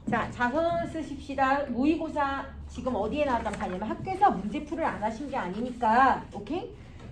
자, 자선 쓰십시다. 모의고사 지금 어디에 나왔단 말이냐면 학교에서 문제풀을 안 하신 게 아니니까, 오케이?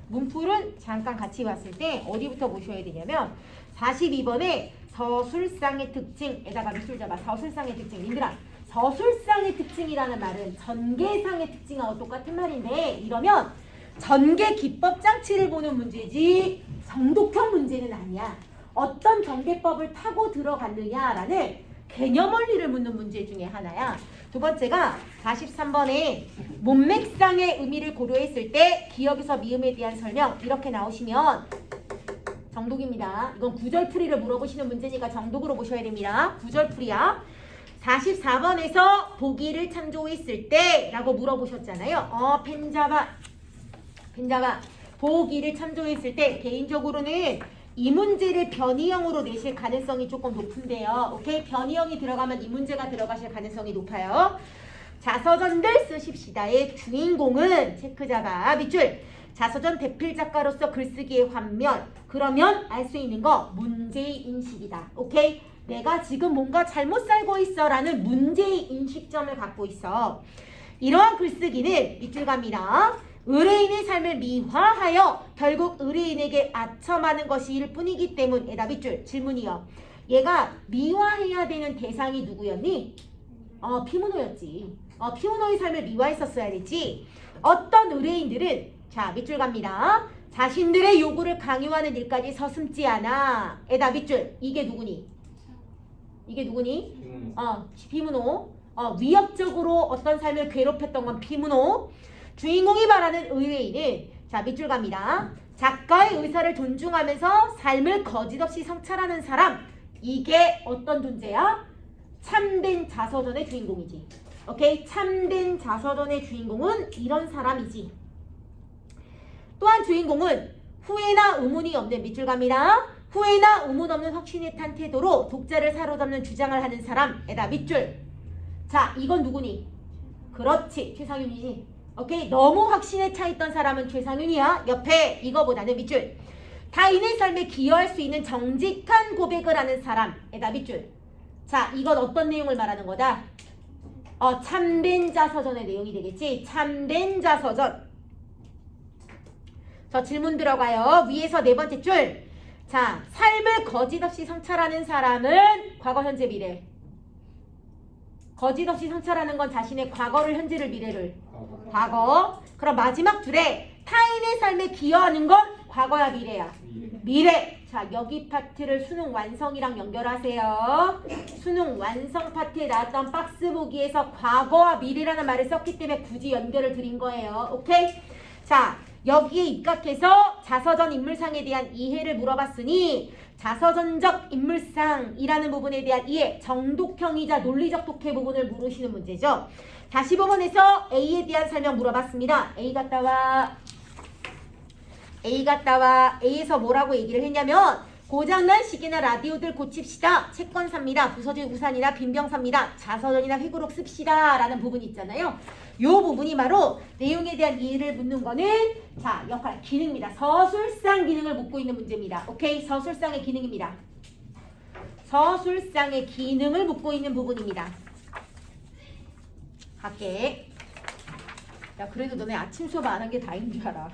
문풀은 잠깐 같이 봤을 때 어디부터 보셔야 되냐면 42번에 서술상의 특징에다가 밑줄 잡아. 서술상의 특징. 얘들아, 서술상의 특징이라는 말은 전개상의 특징하고 똑같은 말인데, 이러면 전개 기법 장치를 보는 문제지 정독형 문제는 아니야. 어떤 전개법을 타고 들어갔느냐라는 개념 원리를 묻는 문제 중에 하나야. 두 번째가 43번에 문맥상의 의미를 고려했을 때 기억에서 미음에 대한 설명 이렇게 나오시면 정독입니다. 이건 구절풀이를 물어보시는 문제니까 정독으로 보셔야 됩니다. 구절풀이야. 44번에서 보기를 참조했을 때 라고 물어보셨잖아요. 펜 잡아. 보기를 참조했을 때 개인적으로는 이 문제를 변이형으로 내실 가능성이 조금 높은데요. 오케이? 변이형이 들어가면 이 문제가 들어가실 가능성이 높아요. 자서전들 쓰십시다의 주인공은 체크 잡아. 밑줄. 자서전 대필 작가로서 글쓰기의 환면. 그러면 알 수 있는 거 문제의 인식이다. 오케이? 내가 지금 뭔가 잘못 살고 있어 라는 문제의 인식점을 갖고 있어. 이러한 글쓰기는 밑줄 갑니다. 의뢰인의 삶을 미화하여 결국 의뢰인에게 아첨하는 것일 뿐이기 때문이다. 밑줄. 질문이요. 얘가 미화해야 되는 대상이 누구였니? 피문호였지. 피문호의 삶을 미화했었어야 됐지. 어떤 의뢰인들은 자 밑줄 갑니다. 자신들의 요구를 강요하는 일까지 서슴지 않아. 에다 밑줄. 이게 누구니? 피문호. 위협적으로 어떤 삶을 괴롭혔던 건 피문호. 주인공이 말하는 의뢰인은 자 밑줄 갑니다. 작가의 의사를 존중하면서 삶을 거짓없이 성찰하는 사람. 이게 어떤 존재야? 참된 자서전의 주인공이지. 오케이? 참된 자서전의 주인공은 이런 사람이지. 또한 주인공은 후회나 의문이 없는 밑줄 갑니다. 후회나 의문 없는 확신에 탄 태도로 독자를 사로잡는 주장을 하는 사람에다 밑줄. 자 이건 누구니? 그렇지, 최상윤이지. 오케이? 너무 확신에 차 있던 사람은 최상윤이야. 옆에 이거보다는 밑줄. 타인의 삶에 기여할 수 있는 정직한 고백을 하는 사람에다 밑줄. 자 이건 어떤 내용을 말하는 거다? 참된 자서전의 내용이 되겠지. 참된 자서전. 저 질문 들어가요. 위에서 네 번째 줄. 자, 삶을 거짓없이 성찰하는 사람은 과거, 현재, 미래. 거짓없이 성찰하는 건 자신의 과거를, 현재를, 미래를. 과거. 그럼 마지막 줄에 타인의 삶에 기여하는 건 과거야, 미래야. 미래. 자, 여기 파트를 수능 완성이랑 연결하세요. 수능 완성 파트에 나왔던 박스 보기에서 과거와 미래라는 말을 썼기 때문에 굳이 연결을 드린 거예요. 오케이? 자, 여기에 입각해서 자서전 인물상에 대한 이해를 물어봤으니 자서전적 인물상이라는 부분에 대한 이해, 정독형이자 논리적 독해 부분을 물으시는 문제죠. 45번에서 A에 대한 설명 물어봤습니다. A 갔다 와. A에서 뭐라고 얘기를 했냐면 고장난 시계나 라디오들 고칩시다. 채권 삽니다. 부서진 우산이나 빈병 삽니다. 자서전이나 회고록 씁시다. 라는 부분이 있잖아요. 요 부분이 바로 내용에 대한 이해를 묻는 거는 자 역할, 기능입니다. 서술상 기능을 묻고 있는 문제입니다. 오케이? 서술상의 기능입니다. 서술상의 기능을 묻고 있는 부분입니다. 갈게. 야 그래도 너네 아침 수업 안 한 게 다인 줄 알아.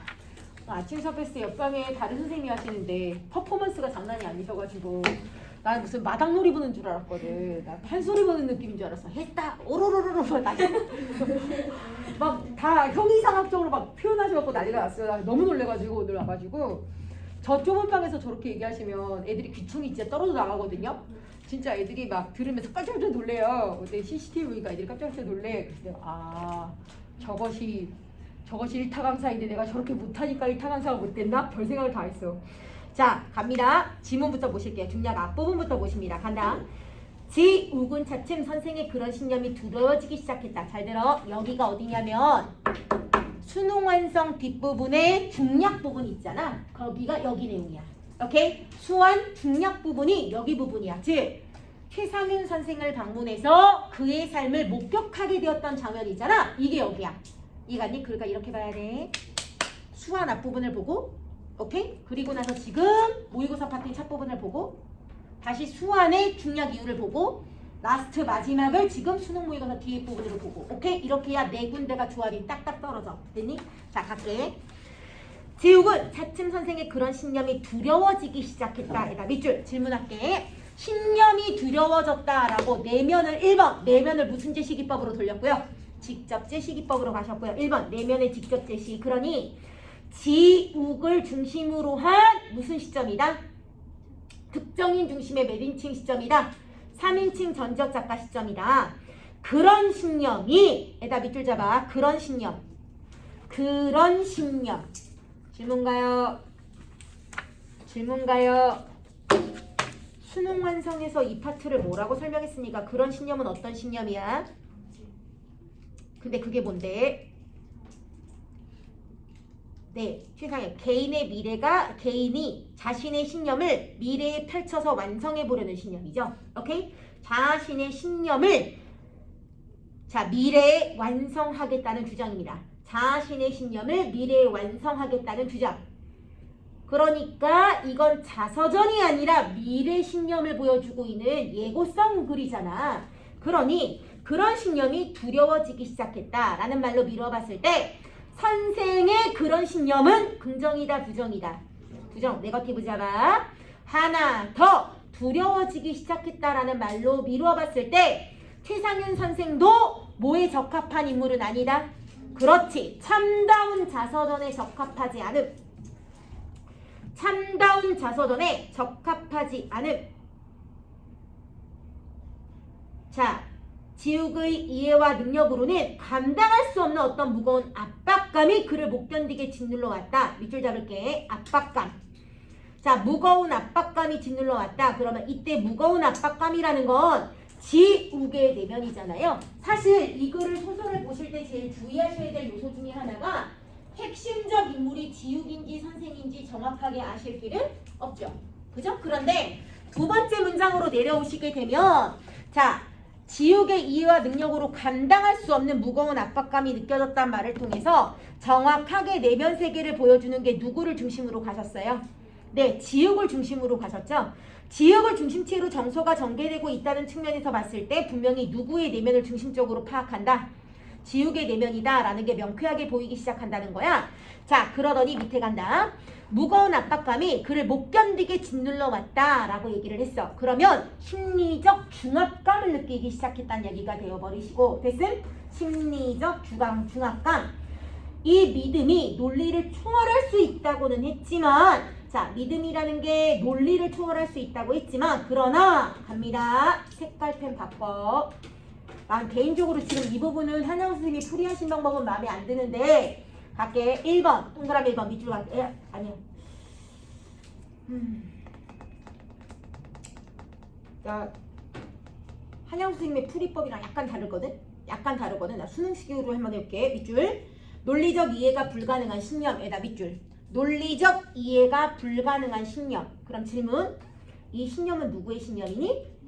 아침 수업 했을 때 옆방에 다른 선생님이 하시는데 퍼포먼스가 장난이 아니셔가지고 난 무슨 마당놀이 보는 줄 알았거든. 나 판소리 보는 느낌인 줄 알았어. 했다 오로로로로 막 다 형이상학적으로 막 표현하셔갖고 난리가 났어요. 나 너무 놀래가지고 오늘 와가지고 저 좁은 방에서 저렇게 얘기하시면 애들이 귀청이 진짜 떨어져 나가거든요. 진짜 애들이 막 들으면서 깜짝깜짝 놀래요. 근데 CCTV 보니까 애들이 깜짝깜짝 놀래. 그래서 저것이 일타 강사인데 내가 저렇게 못하니까 일타 강사가 못됐나? 별 생각을 다 했어. 자 갑니다. 지문부터 보실게요. 중략 앞부분부터 보십니다. 간다. 지우군 차츰 선생의 그런 신념이 두려워지기 시작했다. 잘 들어. 여기가 어디냐면 수능 완성 뒷부분에 중략 부분 있잖아. 거기가 여기 내용이야. 오케이? 수완 중략 부분이 여기 부분이야. 즉 최상윤 선생을 방문해서 그의 삶을 목격하게 되었던 장면이잖아. 이게 여기야. 이해갔니? 그러니까 이렇게 봐야 돼. 수완 앞부분을 보고 오케이? 그리고 나서 지금 모의고사 파트의 첫 부분을 보고 다시 수완의 중략 이유를 보고 라스트 마지막을 지금 수능 모의고사 뒤에 부분으로 보고. 오케이? 이렇게 해야 네 군데가 조합이 딱딱 떨어져. 됐니? 자, 갈게. 제육은 차츰 선생의 그런 신념이 두려워지기 시작했다. 얘가 밑줄 질문할게. 신념이 두려워졌다라고 내면을 1번 내면을 무슨 제시기법으로 돌렸고요. 직접 제시기법으로 가셨고요. 1번 내면의 직접 제시. 그러니 지욱을 중심으로 한 무슨 시점이다? 특정인 중심의 몇 인칭 시점이다? 3인칭 전지적 작가 시점이다. 그런 신념이 에다 밑줄 잡아. 그런 신념. 질문가요? 수능 완성에서 이 파트를 뭐라고 설명했으니까 그런 신념은 어떤 신념이야? 근데 그게 뭔데? 네, 최상현. 개인이 자신의 신념을 미래에 펼쳐서 완성해 보려는 신념이죠. 오케이? 자신의 신념을 미래에 완성하겠다는 주장입니다. 자신의 신념을 미래에 완성하겠다는 주장. 그러니까 이건 자서전이 아니라 미래 신념을 보여주고 있는 예고성 글이잖아. 그러니 그런 신념이 두려워지기 시작했다라는 말로 미뤄봤을 때 선생의 그런 신념은 긍정이다, 부정이다? 부정, 네거티브 잡아. 하나 더 두려워지기 시작했다라는 말로 미루어봤을 때 최상윤 선생도 뭐에 적합한 인물은 아니다? 그렇지. 참다운 자서전에 적합하지 않음. 자, 지욱의 이해와 능력으로는 감당할 수 없는 어떤 무거운 압박감이 그를 못 견디게 짓눌러 왔다. 밑줄 잡을게. 압박감. 자, 무거운 압박감이 짓눌러 왔다. 그러면 이때 무거운 압박감이라는 건 지욱의 내면이잖아요. 사실 이 글을 소설을 보실 때 제일 주의하셔야 될 요소 중에 하나가 핵심적 인물이 지욱인지 선생인지 정확하게 아실 필요는 없죠. 그죠? 그런데 두 번째 문장으로 내려오시게 되면 자, 지욱의 이해와 능력으로 감당할 수 없는 무거운 압박감이 느껴졌단 말을 통해서 정확하게 내면 세계를 보여주는 게 누구를 중심으로 가셨어요? 네, 지욱을 중심으로 가셨죠. 지욱을 중심체로 정서가 전개되고 있다는 측면에서 봤을 때 분명히 누구의 내면을 중심적으로 파악한다? 지욱의 내면이다 라는 게 명쾌하게 보이기 시작한다는 거야. 자, 그러더니 밑에 간다. 무거운 압박감이 그를 못 견디게 짓눌러 왔다 라고 얘기를 했어. 그러면 심리적 중압감을 느끼기 시작했다는 얘기가 되어버리시고, 됐음? 심리적 중압감. 이 믿음이 논리를 초월할 수 있다고는 했지만, 자, 믿음이라는 게 논리를 초월할 수 있다고 했지만, 그러나 갑니다. 색깔펜 바꿔. 난 개인적으로 지금 이 부분은 한양 선생님이 풀이하신 방법은 마음에 안 드는데 갈게. 1번 동그라미 1번 밑줄 갈게. 아니요. 자, 한양 선생님의 풀이법이랑 약간 다르거든. 나 수능식으로 한번 해볼게. 밑줄. 논리적 이해가 불가능한 신념에다 밑줄. 논리적 이해가 불가능한 신념. 그럼 질문. 이 신념은 누구의 신념이니?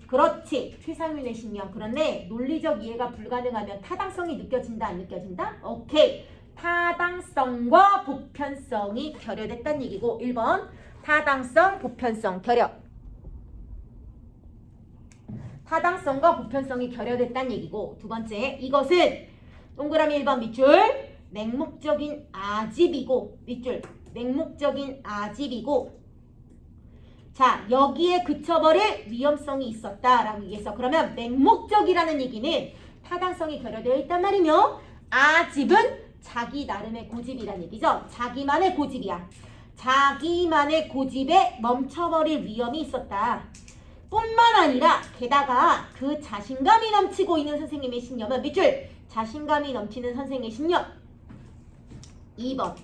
그렇지. 최상윤의 신념. 그런데 논리적 이해가 불가능하면 타당성이 느껴진다, 안 느껴진다? 오케이. 타당성과 보편성이 결여됐다는 얘기고 1번 타당성, 보편성, 결여. 타당성과 보편성이 결여됐다는 얘기고 두 번째 이것은 동그라미 1번 밑줄 맹목적인 아집이고 밑줄 맹목적인 아집이고 자, 여기에 그쳐버릴 위험성이 있었다라고 얘기했어. 그러면 맹목적이라는 얘기는 타당성이 결여되어 있단 말이며 아집은 자기 나름의 고집이란 얘기죠. 자기만의 고집이야. 자기만의 고집에 멈춰버릴 위험이 있었다. 뿐만 아니라 게다가 그 자신감이 넘치고 있는 선생님의 신념은 밑줄 자신감이 넘치는 선생의 신념 2번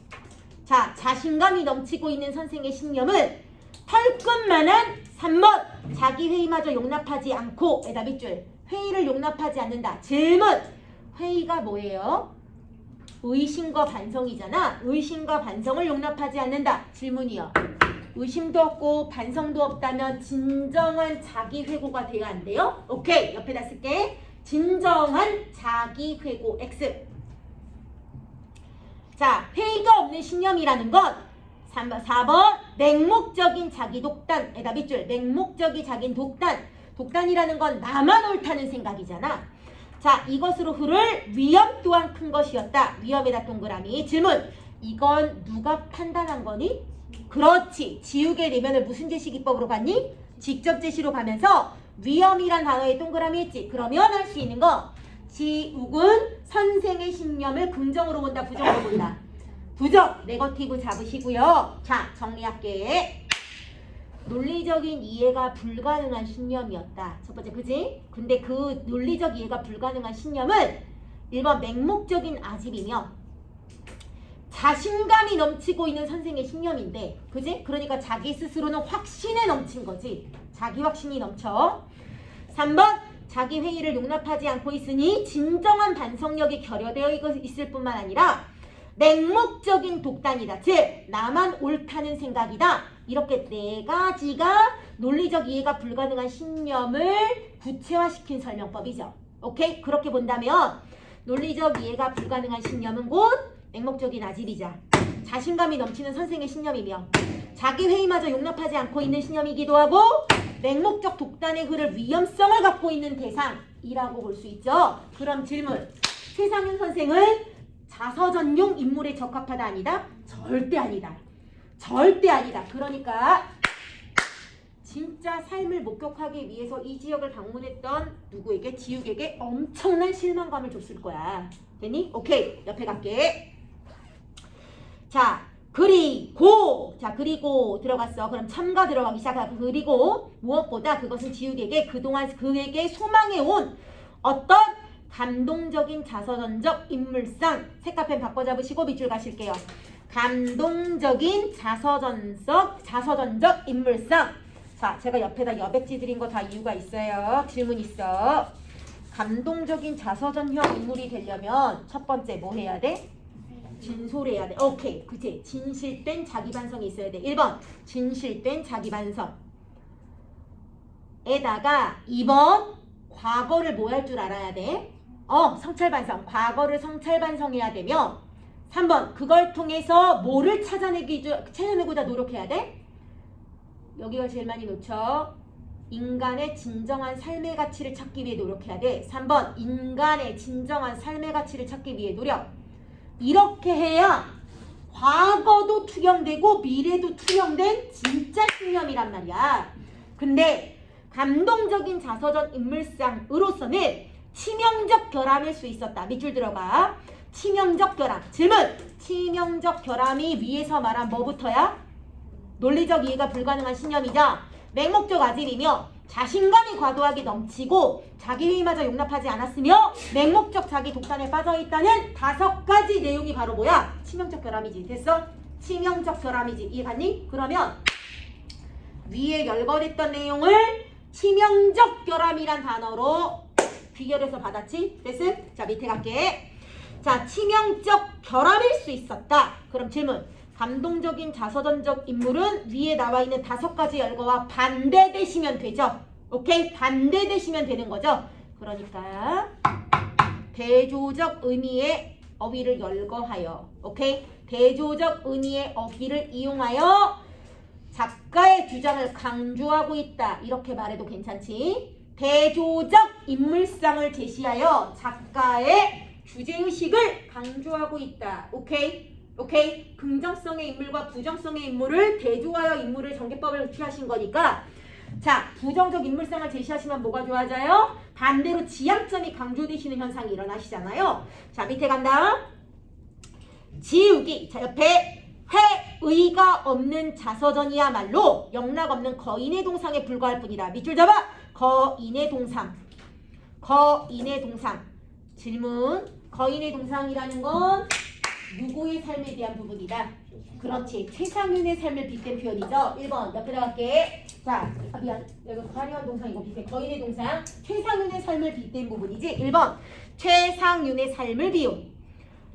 자, 자신감이 넘치고 있는 선생의 신념은 털끝만한 3번 자기 회의마저 용납하지 않고 에다 밑줄 회의를 용납하지 않는다. 질문 회의가 뭐예요? 의심과 반성이잖아. 의심과 반성을 용납하지 않는다. 질문이요. 의심도 없고 반성도 없다면 진정한 자기 회고가 돼야 안 돼요? 오케이 옆에다 쓸게. 진정한 자기 회고 X. 자, 회의가 없는 신념이라는 건 3번, 4번 맹목적인 자기 독단에다 밑줄 맹목적인 자기 독단 독단이라는 건 나만 옳다는 생각이잖아. 자, 이것으로 흐를 위험 또한 큰 것이었다. 위험에다 동그라미. 질문. 이건 누가 판단한 거니? 그렇지. 지우개 내면을 무슨 제시기법으로 갔니? 직접 제시로 가면서 위험이란 단어에 동그라미 했지. 그러면 할 수 있는 거. 지욱은 선생의 신념을 긍정으로 본다, 부정으로 본다. 부정, 네거티브 잡으시고요. 자, 정리할게. 논리적인 이해가 불가능한 신념이었다. 첫 번째, 그지? 근데 그 논리적 이해가 불가능한 신념은 1번 맹목적인 아집이며 자신감이 넘치고 있는 선생의 신념인데, 그지? 그러니까 자기 스스로는 확신에 넘친 거지. 자기 확신이 넘쳐. 3번 자기 회의를 용납하지 않고 있으니 진정한 반성력이 결여되어 있을 뿐만 아니라 맹목적인 독단이다. 즉 나만 옳다는 생각이다. 이렇게 네 가지가 논리적 이해가 불가능한 신념을 구체화시킨 설명법이죠. 오케이? 그렇게 본다면 논리적 이해가 불가능한 신념은 곧 맹목적인 아집이자 자신감이 넘치는 선생의 신념이며 자기 회의마저 용납하지 않고 있는 신념이기도 하고 맹목적 독단의 흐를 위험성을 갖고 있는 대상이라고 볼 수 있죠. 그럼 질문. 최상윤 선생은 자서전용 인물에 적합하다 아니다? 절대 아니다. 절대 아니다. 그러니까 진짜 삶을 목격하기 위해서 이 지역을 방문했던 누구에게? 지욱에게 엄청난 실망감을 줬을 거야. 됐니? 오케이. 옆에 갈게. 자, 그리고 들어갔어. 그럼 첨가 들어가기 시작하고 그리고 무엇보다 그것은 지욱에게 그동안 그에게 소망해온 어떤 감동적인 자서전적 인물상 색깔펜 바꿔 잡으시고 밑줄 가실게요. 감동적인 자서전적 인물상. 자, 제가 옆에다 여백지 드린 거 다 이유가 있어요. 질문 있어. 감동적인 자서전형 인물이 되려면 첫 번째 뭐 해야 돼? 진솔해야 돼. 오케이. 그치? 진실된 자기 반성이 있어야 돼. 1번 진실된 자기 반성. 에다가 2번 과거를 뭐 할 줄 알아야 돼? 성찰 반성. 과거를 성찰 반성해야 되며 3번 그걸 통해서 뭐를 찾아내고자 노력해야 돼? 여기가 제일 많이 놓쳐. 인간의 진정한 삶의 가치를 찾기 위해 노력해야 돼. 3번 인간의 진정한 삶의 가치를 찾기 위해 노력. 이렇게 해야 과거도 투영되고 미래도 투영된 진짜 신념이란 말이야. 근데 감동적인 자서전 인물상으로서는 치명적 결함일 수 있었다. 밑줄 들어가. 치명적 결함. 질문. 치명적 결함이 위에서 말한 뭐부터야? 논리적 이해가 불가능한 신념이자 맹목적 아집이며 자신감이 과도하게 넘치고 자기 회의마저 용납하지 않았으며 맹목적 자기 독단에 빠져있다는 5가지 내용이 바로 뭐야? 치명적 결함이지. 됐어? 치명적 결함이지. 이해갔니? 그러면 위에 열거됐던 내용을 치명적 결함이란 단어로 비결해서 받았지? 됐음? 자, 밑에 갈게. 자, 치명적 결함일 수 있었다. 그럼 질문. 감동적인 자서전적 인물은 위에 나와 있는 5가지 열거와 반대되시면 되죠. 오케이? 반대되시면 되는 거죠. 그러니까 대조적 의미의 어휘를 열거하여, 오케이? 대조적 의미의 어휘를 이용하여 작가의 주장을 강조하고 있다. 이렇게 말해도 괜찮지? 대조적 인물상을 제시하여 작가의 주제의식을 강조하고 있다. 오케이? 오케이? 긍정성의 인물과 부정성의 인물을 대조하여 인물의 전개법을 취하신 거니까 자, 부정적 인물상을 제시하시면 뭐가 좋아져요? 반대로 지향점이 강조되시는 현상이 일어나시잖아요. 자, 밑에 간다. 지우기. 자, 옆에 회의가 없는 자서전이야말로 영락 없는 거인의 동상에 불과할 뿐이다. 밑줄 잡아. 거인의 동상. 거인의 동상. 질문. 거인의 동상이라는 건 누구의 삶에 대한 부분이다? 그렇지. 최상윤의 삶을 빗댄 표현이죠. 1번 옆에다 갈게. 자, 미안. 여기 화려한 동상 이거 비슷해. 거인의 동상. 최상윤의 삶을 빗댄 부분이지. 1번 최상윤의 삶을 비운.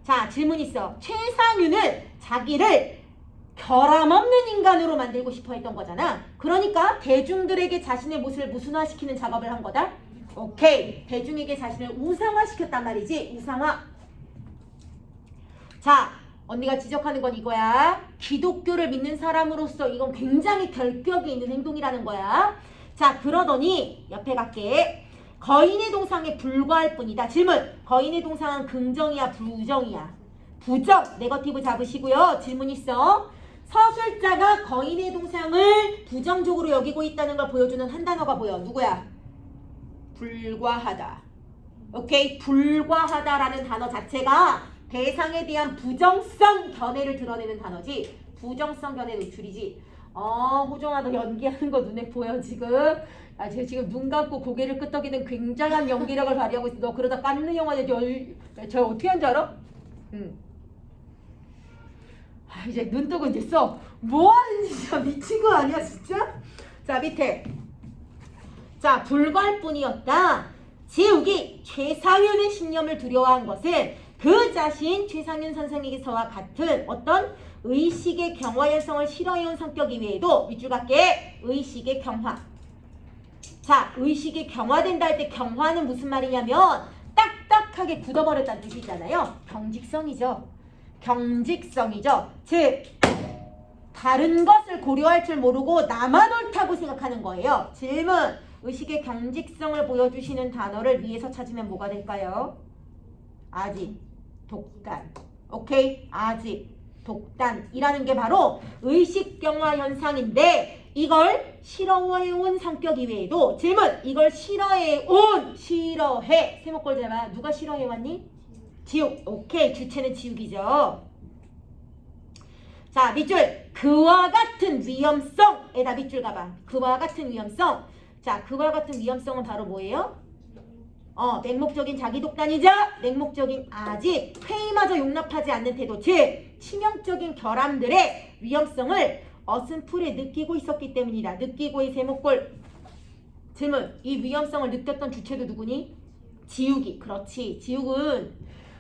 자, 질문 있어. 최상윤은 자기를 결함 없는 인간으로 만들고 싶어 했던 거잖아. 그러니까 대중들에게 자신의 모습을 무순화시키는 작업을 한 거다. 오케이. 대중에게 자신을 우상화시켰단 말이지. 우상화. 자, 언니가 지적하는 건 이거야. 기독교를 믿는 사람으로서 이건 굉장히 결격이 있는 행동이라는 거야. 자, 그러더니 옆에 갈게. 거인의 동상에 불과할 뿐이다. 질문. 거인의 동상은 긍정이야, 부정이야? 부정. 네거티브 잡으시고요. 질문 있어. 서술자가 거인의 동상을 부정적으로 여기고 있다는 걸 보여주는 한 단어가 보여. 누구야? 불과하다. 오케이? 불과하다라는 단어 자체가 대상에 대한 부정성 견해를 드러내는 단어지. 부정성 견해 노출이지. 호정아, 너 연기하는 거 눈에 보여 지금? 아, 쟤 지금 눈 감고 고개를 끄덕이는 굉장한 연기력을 발휘하고 있어. 너 그러다 깐느 영화에 저 어떻게 한 줄 알아? 아, 이제 눈 뜨고 이제 써. 뭐하는 짓이야? 미친 거 아니야 진짜? 자, 밑에. 자, 불과할 뿐이었다. 지욱이 최상윤의 신념을 두려워한 것은 그 자신 최상윤 선생에게서와 같은 어떤 의식의 경화 현상을 싫어해온 성격 이외에도 밑줄 갈게. 의식의 경화. 자, 의식이 경화된다 할 때 경화는 무슨 말이냐면 딱딱하게 굳어버렸다는 뜻이잖아요. 경직성이죠. 경직성이죠. 즉 다른 것을 고려할 줄 모르고 나만 옳다고 생각하는 거예요. 질문. 의식의 경직성을 보여주시는 단어를 위에서 찾으면 뭐가 될까요? 아직, 독단. 오케이? 아직, 독단이라는 게 바로 의식경화 현상인데 이걸 싫어해온 성격 이외에도 질문. 이걸 싫어해. 세목골 잡아. 누가 싫어해왔니? 지욱. 오케이. 주체는 지욱이죠. 자, 밑줄. 그와 같은 위험성에다 밑줄 가봐. 그와 같은 위험성. 자, 그와 같은 위험성은 바로 뭐예요? 맹목적인 자기독단이자 맹목적인 아직 회의마저 용납하지 않는 태도, 즉 치명적인 결함들의 위험성을 어슴풀에 느끼고 있었기 때문이다. 느끼고의 세목골. 질문. 이 위험성을 느꼈던 주체도 누구니? 지욱이. 그렇지. 지욱은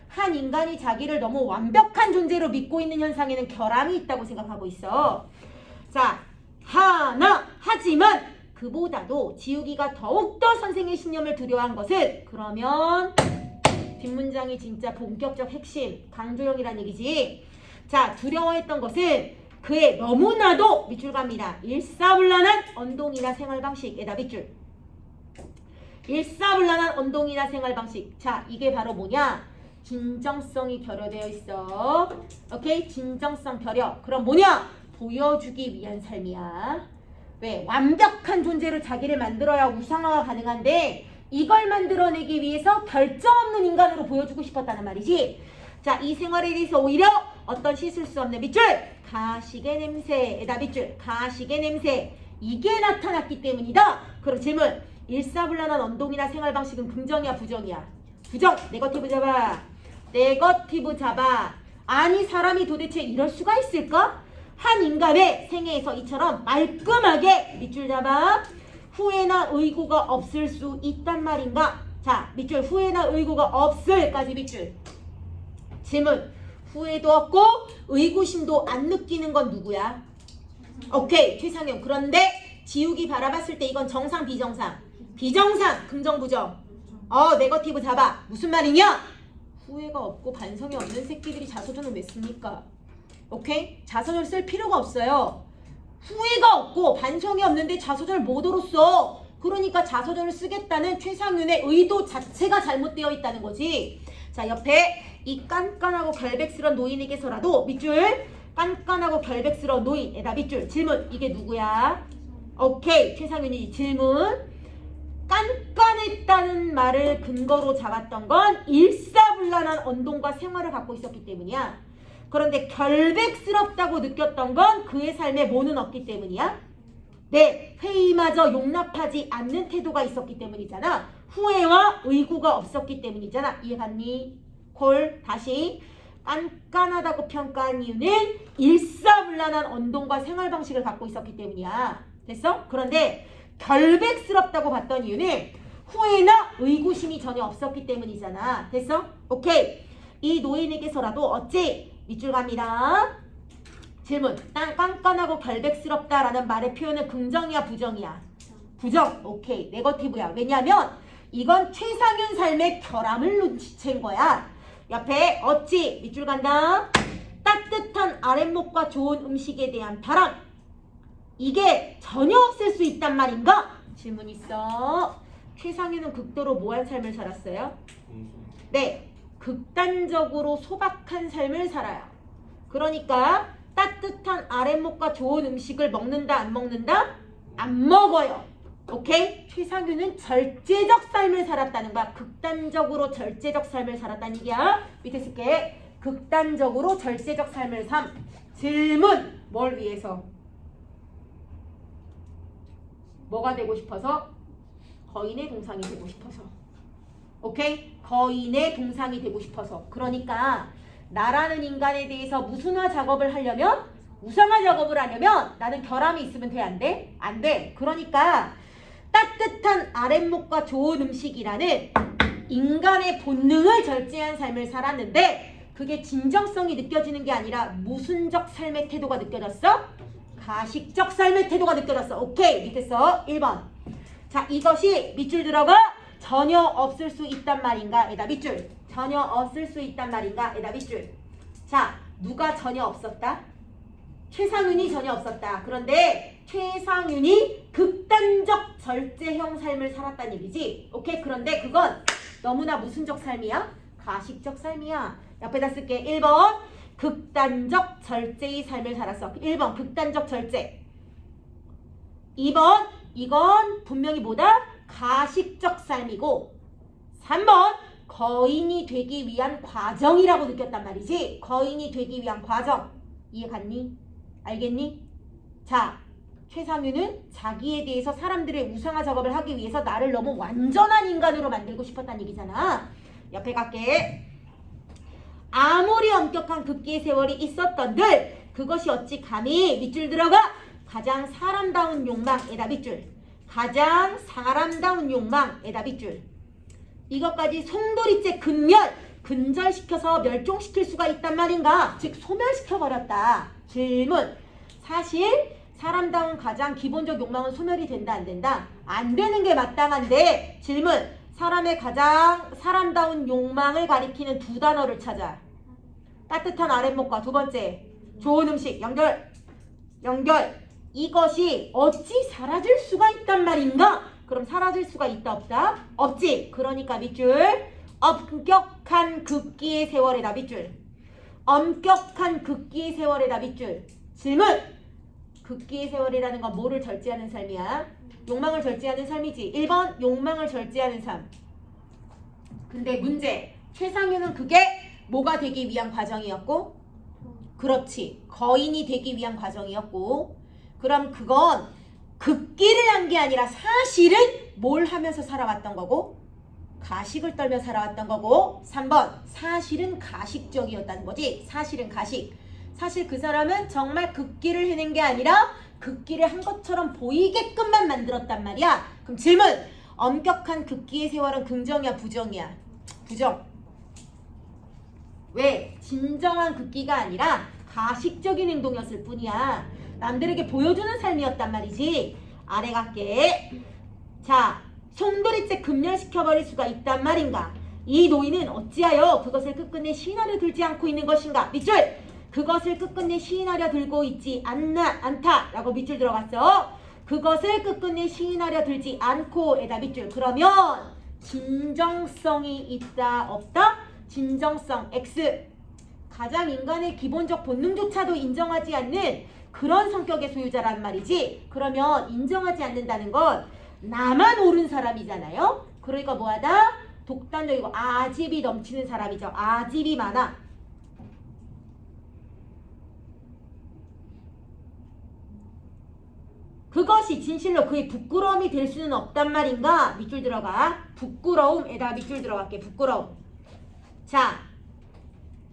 한 인간이 자기를 너무 완벽한 존재로 믿고 있는 현상에는 결함이 있다고 생각하고 있어. 자, 하지만 그보다도 지우기가 더욱더 선생의 신념을 두려워한 것은 그러면 뒷문장이 진짜 본격적 핵심 강조형이란 얘기지. 자, 두려워했던 것은 그의 너무나도 밑줄 갑니다. 일사불란한 언동이나 생활방식에다 밑줄. 일사불란한 언동이나 생활방식. 자, 이게 바로 뭐냐? 진정성이 결여되어 있어. 오케이? 진정성 결여. 그럼 뭐냐? 보여주기 위한 삶이야. 왜? 완벽한 존재로 자기를 만들어야 우상화가 가능한데 이걸 만들어내기 위해서 결정 없는 인간으로 보여주고 싶었다는 말이지. 자, 이 생활에 대해서 오히려 어떤 씻을 수 없는 밑줄. 가식의 냄새에다 밑줄. 가식의 냄새. 이게 나타났기 때문이다. 그럼 질문. 일사불란한 언동이나 생활방식은 긍정이야, 부정이야? 부정. 네거티브 잡아. 네거티브 잡아. 아니, 사람이 도대체 이럴 수가 있을까? 한 인간의 생애에서 이처럼 말끔하게 밑줄 잡아 후회나 의구가 없을 수 있단 말인가? 자, 밑줄. 후회나 의구가 없을까지 밑줄. 질문. 후회도 없고 의구심도 안 느끼는 건 누구야? 오케이. 최상영. 그런데 지욱이 바라봤을 때 이건 정상, 비정상? 비정상. 긍정, 부정? 네거티브 잡아. 무슨 말이냐? 후회가 없고 반성이 없는 새끼들이 자서전을 왜 씁니까? 오케이? 자서전을 쓸 필요가 없어요. 후회가 없고 반성이 없는데 자서전을 뭐더러 써? 그러니까 자서전을 쓰겠다는 최상윤의 의도 자체가 잘못되어 있다는 거지. 자, 옆에 이 깐깐하고 결백스러운 노인에게서라도 밑줄. 깐깐하고 결백스러운 노인에다 밑줄. 질문. 이게 누구야? 오케이. 최상윤이 질문. 깐깐했다는 말을 근거로 잡았던 건 일사불란한 언동과 생활을 갖고 있었기 때문이야. 그런데 결백스럽다고 느꼈던 건 그의 삶에 뭐는 없기 때문이야? 네, 회의마저 용납하지 않는 태도가 있었기 때문이잖아. 후회와 의구가 없었기 때문이잖아. 이해갔니? 콜. 다시. 깐깐하다고 평가한 이유는 일사불란한 언동과 생활 방식을 갖고 있었기 때문이야. 됐어? 그런데 결백스럽다고 봤던 이유는 후회나 의구심이 전혀 없었기 때문이잖아. 됐어? 오케이. 이 노인에게서라도 어찌 밑줄 갑니다. 질문. 깐깐하고 결백스럽다라는 말의 표현은 긍정이야, 부정이야? 부정. 오케이. 네거티브야. 왜냐하면 이건 최상윤 삶의 결함을 눈치챈 거야. 옆에 어찌 밑줄 간다. 따뜻한 아랫목과 좋은 음식에 대한 바람. 이게 전혀 없을 수 있단 말인가? 질문 있어. 최상윤은 극도로 뭐한 삶을 살았어요? 공손. 네, 극단적으로 소박한 삶을 살아요. 그러니까 따뜻한 아랫목과 좋은 음식을 먹는다 안 먹는다? 안 먹어요. 오케이? 최상윤은 절제적 삶을 살았다는 거야. 극단적으로 절제적 삶을 살았다는 얘기야. 밑에 쓸게. 극단적으로 절제적 삶을 삶. 질문. 뭘 위해서? 뭐가 되고 싶어서? 거인의 동상이 되고 싶어서. 오케이? 거인의 동상이 되고 싶어서. 그러니까 나라는 인간에 대해서 무슨화 작업을 하려면, 우상화 작업을 하려면 나는 결함이 있으면 돼? 안 돼? 안 돼. 그러니까 따뜻한 아랫목과 좋은 음식이라는 인간의 본능을 절제한 삶을 살았는데 그게 진정성이 느껴지는 게 아니라 모순적 삶의 태도가 느껴졌어? 가식적 삶의 태도가 느껴졌어. 오케이. 밑에 써. 1번. 자, 이것이 밑줄 들어가 전혀 없을 수 있단 말인가? 에다 밑줄. 전혀 없을 수 있단 말인가? 에다 밑줄. 자, 누가 전혀 없었다? 최상윤이 전혀 없었다. 그런데 최상윤이 극단적 절제형 삶을 살았다는 얘기지. 오케이? 그런데 그건 너무나 무슨적 삶이야? 가식적 삶이야. 옆에다 쓸게. 1번 극단적 절제의 삶을 살았어. 1번 극단적 절제. 2번 이건 분명히 뭐다? 가식적 삶이고 3번 거인이 되기 위한 과정이라고 느꼈단 말이지. 거인이 되기 위한 과정. 이해 갔니? 알겠니? 자, 최상윤은 자기에 대해서 사람들의 우상화 작업을 하기 위해서 나를 너무 완전한 인간으로 만들고 싶었다는 얘기잖아. 옆에 갈게. 아무리 엄격한 극기의 세월이 있었던들 그것이 어찌 감히 밑줄 들어가 가장 사람다운 욕망에다 밑줄. 가장 사람다운 욕망에다 밑줄. 이것까지 송도리째 근절시켜서 멸종시킬 수가 있단 말인가? 즉 소멸시켜버렸다. 질문. 사실 사람다운 가장 기본적 욕망은 소멸이 된다 안 된다? 안 되는 게 마땅한데 질문. 사람의 가장 사람다운 욕망을 가리키는 두 단어를 찾아. 따뜻한 아랫목과 두 번째 좋은 음식. 연결. 이것이 어찌 사라질 수가 있단 말인가? 그럼 사라질 수가 있다 없다? 없지. 그러니까 밑줄. 엄격한 극기의 세월에다 밑줄. 엄격한 극기의 세월에다 밑줄. 질문. 극기의 세월이라는 건 뭐를 절제하는 삶이야? 욕망을 절제하는 삶이지. 1번 욕망을 절제하는 삶. 근데 문제. 최상윤은 그게 뭐가 되기 위한 과정이었고? 그렇지. 거인이 되기 위한 과정이었고. 그럼 그건 극기를 한 게 아니라 사실은 뭘 하면서 살아왔던 거고? 가식을 떨며 살아왔던 거고. 3번. 사실은 가식적이었다는 거지. 사실은 가식. 사실 그 사람은 정말 극기를 해낸 게 아니라 극기를 한 것처럼 보이게끔만 만들었단 말이야. 그럼 질문. 엄격한 극기의 세월은 긍정이야 부정이야? 부정. 왜? 진정한 극기가 아니라 가식적인 행동이었을 뿐이야. 남들에게 보여주는 삶이었단 말이지. 아래 갈게. 자, 송도리째 금멸시켜버릴 수가 있단 말인가? 이 노인은 어찌하여 그것을 끝끝내 시인하려 들지 않고 있는 것인가? 밑줄! 그것을 끝끝내 시인하려 들고 있지 않다 라고 밑줄 들어갔어. 그것을 끝끝내 시인하려 들지 않고에다 밑줄. 그러면 진정성이 있다 없다? 진정성 X. 가장 인간의 기본적 본능조차도 인정하지 않는 그런 성격의 소유자란 말이지. 그러면 인정하지 않는다는 건 나만 옳은 사람이잖아요. 그러니까 뭐하다? 독단적이고 아집이 넘치는 사람이죠. 아집이 많아. 그것이 진실로 그의 부끄러움이 될 수는 없단 말인가? 밑줄 들어가. 부끄러움에다 밑줄 들어갈게. 부끄러움. 자,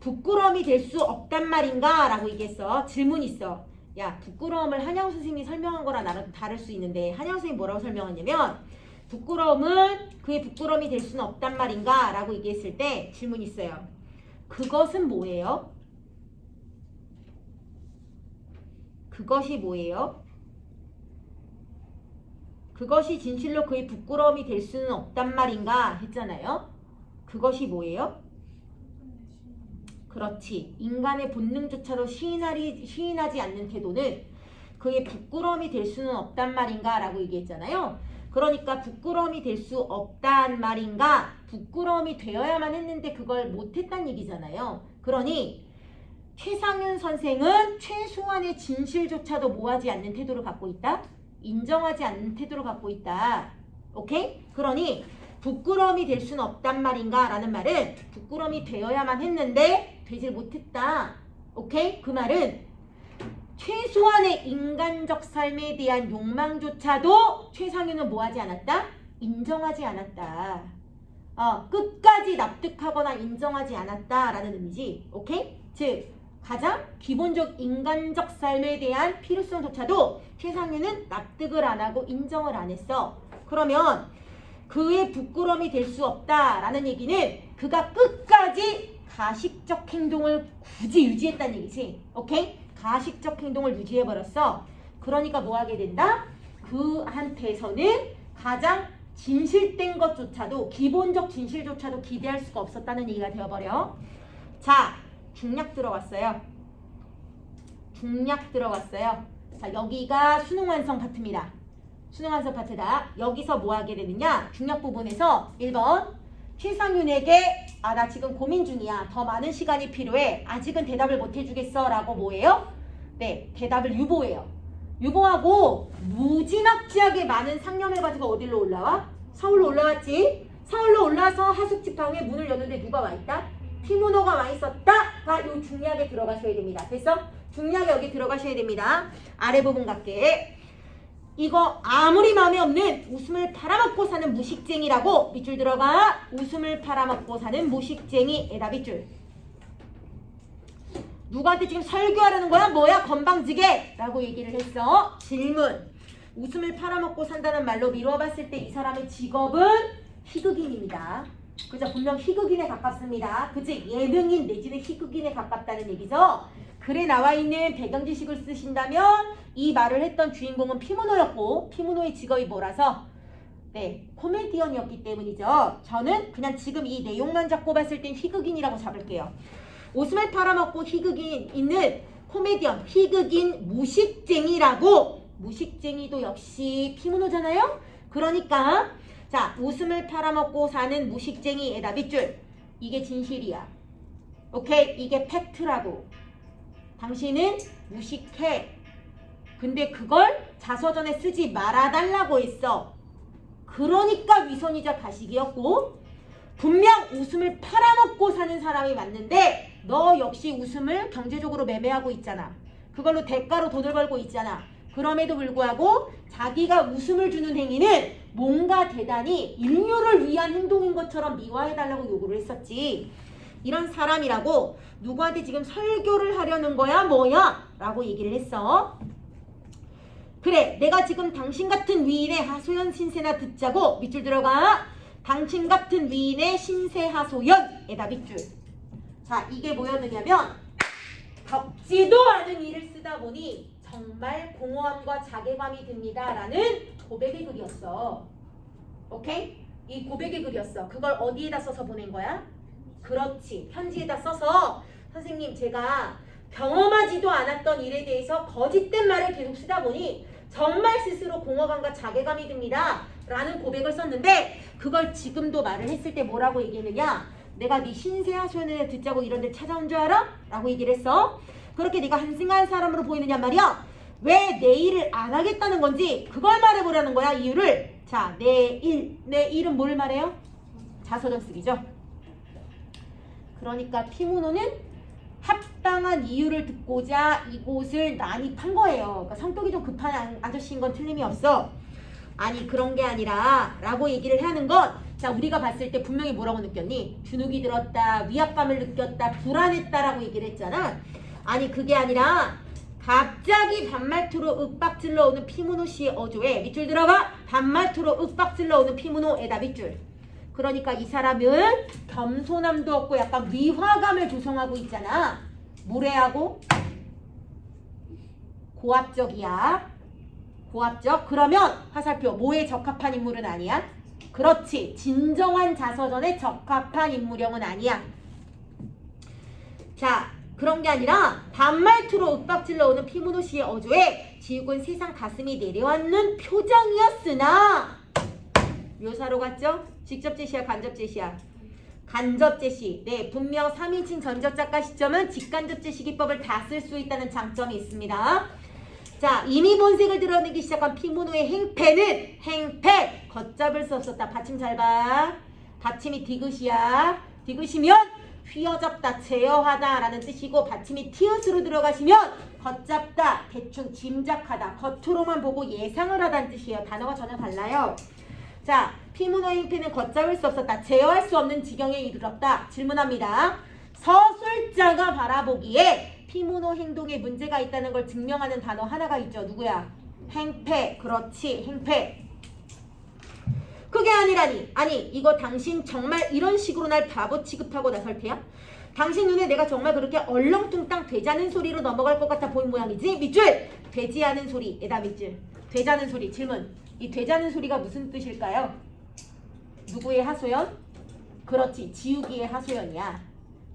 부끄러움이 될 수 없단 말인가? 라고 얘기했어. 질문 있어. 야, 부끄러움을 한양 선생님이 설명한 거랑 나랑 다를 수 있는데 한양 선생님이 뭐라고 설명했냐면 부끄러움은 그의 부끄러움이 될 수는 없단 말인가? 라고 얘기했을 때 질문 있어요. 그것은 뭐예요? 그것이 뭐예요? 그것이 진실로 그의 부끄러움이 될 수는 없단 말인가? 했잖아요. 그것이 뭐예요? 그렇지. 인간의 본능조차도 시인하지 않는 태도는 그의 부끄러움이 될 수는 없단 말인가? 라고 얘기했잖아요. 그러니까 부끄러움이 될 수 없단 말인가? 부끄러움이 되어야만 했는데 그걸 못했단 얘기잖아요. 그러니 최상윤 선생은 최소한의 진실조차도 뭐하지 않는 태도를 갖고 있다? 인정하지 않는 태도를 갖고 있다. 오케이? 그러니 부끄러움이 될 수는 없단 말인가? 라는 말은 부끄러움이 되어야만 했는데 되질 못했다. 오케이? 그 말은 최소한의 인간적 삶에 대한 욕망조차도 최상윤은 뭐하지 않았다? 인정하지 않았다. 끝까지 납득하거나 인정하지 않았다라는 의미지. 오케이? 즉 가장 기본적 인간적 삶에 대한 필요성조차도 최상윤은 납득을 안 하고 인정을 안 했어. 그러면 그의 부끄러움이 될 수 없다라는 얘기는 그가 끝까지 가식적 행동을 굳이 유지했다는 얘기지. 오케이? 가식적 행동을 유지해버렸어. 그러니까 뭐 하게 된다? 그한테서는 가장 진실된 것조차도 기본적 진실조차도 기대할 수가 없었다는 얘기가 되어버려. 자, 중략 들어왔어요. 중략 들어왔어요. 자, 여기가 수능 완성 파트입니다. 수능 완성 파트다. 여기서 뭐 하게 되느냐? 중략 부분에서 1번 최상윤에게 나 지금 고민 중이야. 더 많은 시간이 필요해. 아직은 대답을 못 해주겠어. 라고 뭐예요? 네, 대답을 유보해요. 유보하고 무지막지하게 많은 상념을 가지고 어디로 올라와? 서울로 올라왔지. 서울로 올라와서 하숙집방에 문을 여는데 누가 와있다? 피문호가 와있었다가 이 중략에 들어가셔야 됩니다. 됐어? 중략에 여기 들어가셔야 됩니다. 아래 부분 갈게. 이거 아무리 마음에 없는 웃음을 팔아먹고 사는 무식쟁이라고 밑줄 들어가. 웃음을 팔아먹고 사는 무식쟁이에다 밑줄. 누구한테 지금 설교하라는 거야? 뭐야? 건방지게 라고 얘기를 했어. 질문. 웃음을 팔아먹고 산다는 말로 미루어 봤을 때 이 사람의 직업은 희극인입니다. 그죠? 분명 희극인에 가깝습니다. 그치? 예능인 내지는 희극인에 가깝다는 얘기죠. 글에 나와 있는 배경 지식을 쓰신다면 이 말을 했던 주인공은 피문호였고 피문호의 직업이 뭐라서 네, 코미디언이었기 때문이죠. 저는 그냥 지금 이 내용만 잡고 봤을 땐 희극인이라고 잡을게요. 웃음을 팔아먹고 희극인 있는 코미디언, 희극인 무식쟁이라고. 무식쟁이도 역시 피문호잖아요. 그러니까 자, 웃음을 팔아먹고 사는 무식쟁이에다 밑줄. 이게 진실이야. 오케이? 이게 팩트라고. 당신은 무식해. 근데 그걸 자서전에 쓰지 말아달라고 했어. 그러니까 위선이자 가식이었고 분명 웃음을 팔아먹고 사는 사람이 맞는데 너 역시 웃음을 경제적으로 매매하고 있잖아. 그걸로 대가로 돈을 벌고 있잖아. 그럼에도 불구하고 자기가 웃음을 주는 행위는 뭔가 대단히 인류를 위한 행동인 것처럼 미화해달라고 요구를 했었지. 이런 사람이라고 누구한테 지금 설교를 하려는 거야 뭐야? 라고 얘기를 했어. 그래, 내가 지금 당신 같은 위인의 하소연 신세나 듣자고 밑줄 들어가. 당신 같은 위인의 신세 하소연에다 밑줄. 자, 이게 뭐였느냐면 덥지도 않은 일을 쓰다 보니 정말 공허함과 자괴감이 듭니다 라는 고백의 글이었어. 오케이? 이 고백의 글이었어. 그걸 어디에다 써서 보낸 거야? 그렇지. 편지에다 써서 선생님 제가 경험하지도 않았던 일에 대해서 거짓된 말을 계속 쓰다 보니 정말 스스로 공허감과 자괴감이 듭니다 라는 고백을 썼는데 그걸 지금도 말을 했을 때 뭐라고 얘기했느냐? 내가 네 신세하소연을 듣자고 이런 데 찾아온 줄 알아? 라고 얘기를 했어. 그렇게 네가 한심한 사람으로 보이느냐 말이야. 왜 내 일을 안 하겠다는 건지 그걸 말해보라는 거야. 이유를. 자, 내 일은 뭘 말해요? 자서전 쓰기죠. 그러니까 피문호는 합당한 이유를 듣고자 이곳을 난입한 거예요. 그러니까 성격이 좀 급한 아저씨인 건 틀림이 없어. 아니 그런 게 아니라 라고 얘기를 하는 건 자, 우리가 봤을 때 분명히 뭐라고 느꼈니? 주눅이 들었다, 위압감을 느꼈다, 불안했다라고 얘기를 했잖아. 아니 그게 아니라 갑자기 반말투로 윽박질러 오는 피문호 씨의 어조에 밑줄 들어가. 반말투로 윽박질러 오는 피문호에다 밑줄. 그러니까 이 사람은 겸손함도 없고 약간 위화감을 조성하고 있잖아. 무례하고 고압적이야. 고압적. 그러면 화살표 뭐에 적합한 인물은 아니야? 그렇지. 진정한 자서전에 적합한 인물형은 아니야. 자, 그런 게 아니라 반말투로 윽박질러 오는 피문호 씨의 어조에 지옥은 세상 가슴이 내려앉는 표정이었으나 묘사로 갔죠? 직접 제시야, 간접 제시야? 간접 제시. 네, 분명 3인칭 전접작가 시점은 직간접 제시 기법을 다 쓸 수 있다는 장점이 있습니다. 자, 이미 본색을 드러내기 시작한 피문호의 행패는 행패. 걷잡을 수 없었다. 받침 잘 봐. 받침이 디귿이야. 디귿이면 휘어잡다, 제어하다 라는 뜻이고 받침이 티읕으로 들어가시면 걷잡다, 대충 짐작하다, 겉으로만 보고 예상을 하다는 뜻이에요. 단어가 전혀 달라요. 자, 피문호의 행패는 걷잡을 수 없었다. 제어할 수 없는 지경에 이르렀다. 질문합니다. 서술자가 바라보기에 피문호 행동에 문제가 있다는 걸 증명하는 단어 하나가 있죠. 누구야? 행패. 그렇지. 행패. 그게 아니라니. 아니, 이거 당신 정말 이런 식으로 날 바보 취급하고 나설 테야? 당신 눈에 내가 정말 그렇게 얼렁뚱땅 되자는 소리로 넘어갈 것 같아 보인 모양이지? 밑줄! 되지 않은 소리. 에다 밑줄. 되자는 소리. 질문. 이 되자는 소리가 무슨 뜻일까요? 누구의 하소연? 그렇지. 지우기의 하소연이야.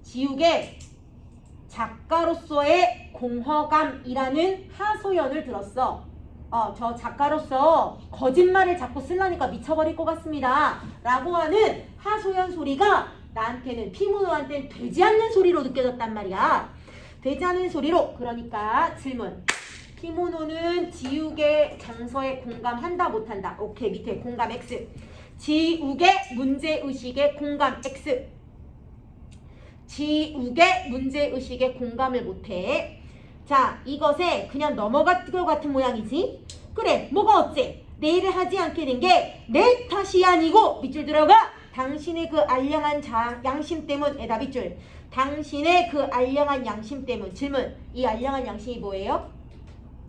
지우개 작가로서의 공허감이라는 하소연을 들었어. 저 작가로서 거짓말을 자꾸 쓰려니까 미쳐버릴 것 같습니다. 라고 하는 하소연 소리가 나한테는, 피문호한테는 되지 않는 소리로 느껴졌단 말이야. 되지 않는 소리로. 그러니까 질문. 피문호는 지우개 정서에 공감한다 못한다? 오케이. 밑에 공감 X. 지우개 문제의식에 공감 X. 지우개 문제의식에 공감을 못해. 자, 이것에 그냥 넘어갈 것 같은 모양이지? 그래, 뭐가 어째? 내 일을 하지 않게 된 게 내 탓이 아니고, 밑줄 들어가! 당신의 그 알량한 양심 때문에다 밑줄. 당신의 그 알량한 양심 때문. 질문. 이 알량한 양심이 뭐예요?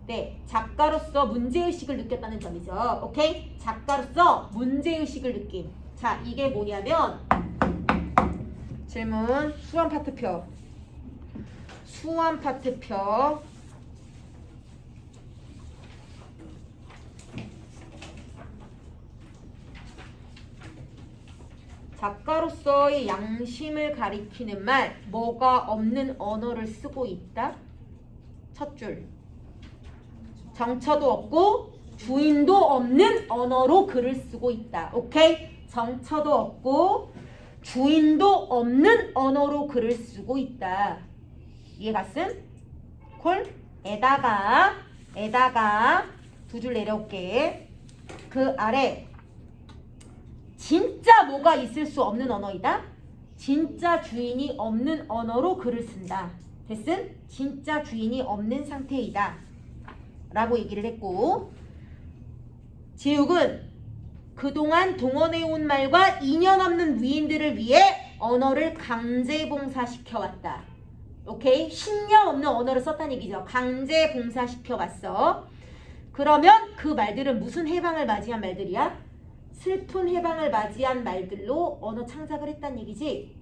네, 작가로서 문제의식을 느꼈다는 점이죠. 오케이? 작가로서 문제의식을 느낌. 자, 이게 뭐냐면 질문. 수완 파트표. 수완 파트표. 작가로서의 양심을 가리키는 말. 뭐가 없는 언어를 쓰고 있다? 첫 줄. 정처도 없고 주인도 없는 언어로 글을 쓰고 있다. 오케이? 정처도 없고 주인도 없는 언어로 글을 쓰고 있다. 이해 갔음? 콜? 에다가 두 줄 내려올게. 그 아래 진짜 뭐가 있을 수 없는 언어이다. 진짜 주인이 없는 언어로 글을 쓴다. 됐음? 진짜 주인이 없는 상태이다 라고 얘기를 했고, 지욱은 그동안 동원해온 말과 인연 없는 위인들을 위해 언어를 강제봉사시켜왔다. 오케이? 신념 없는 언어를 썼다는 얘기죠. 강제봉사시켜왔어. 그러면 그 말들은 무슨 해방을 맞이한 말들이야? 슬픈 해방을 맞이한 말들로 언어 창작을 했다는 얘기지.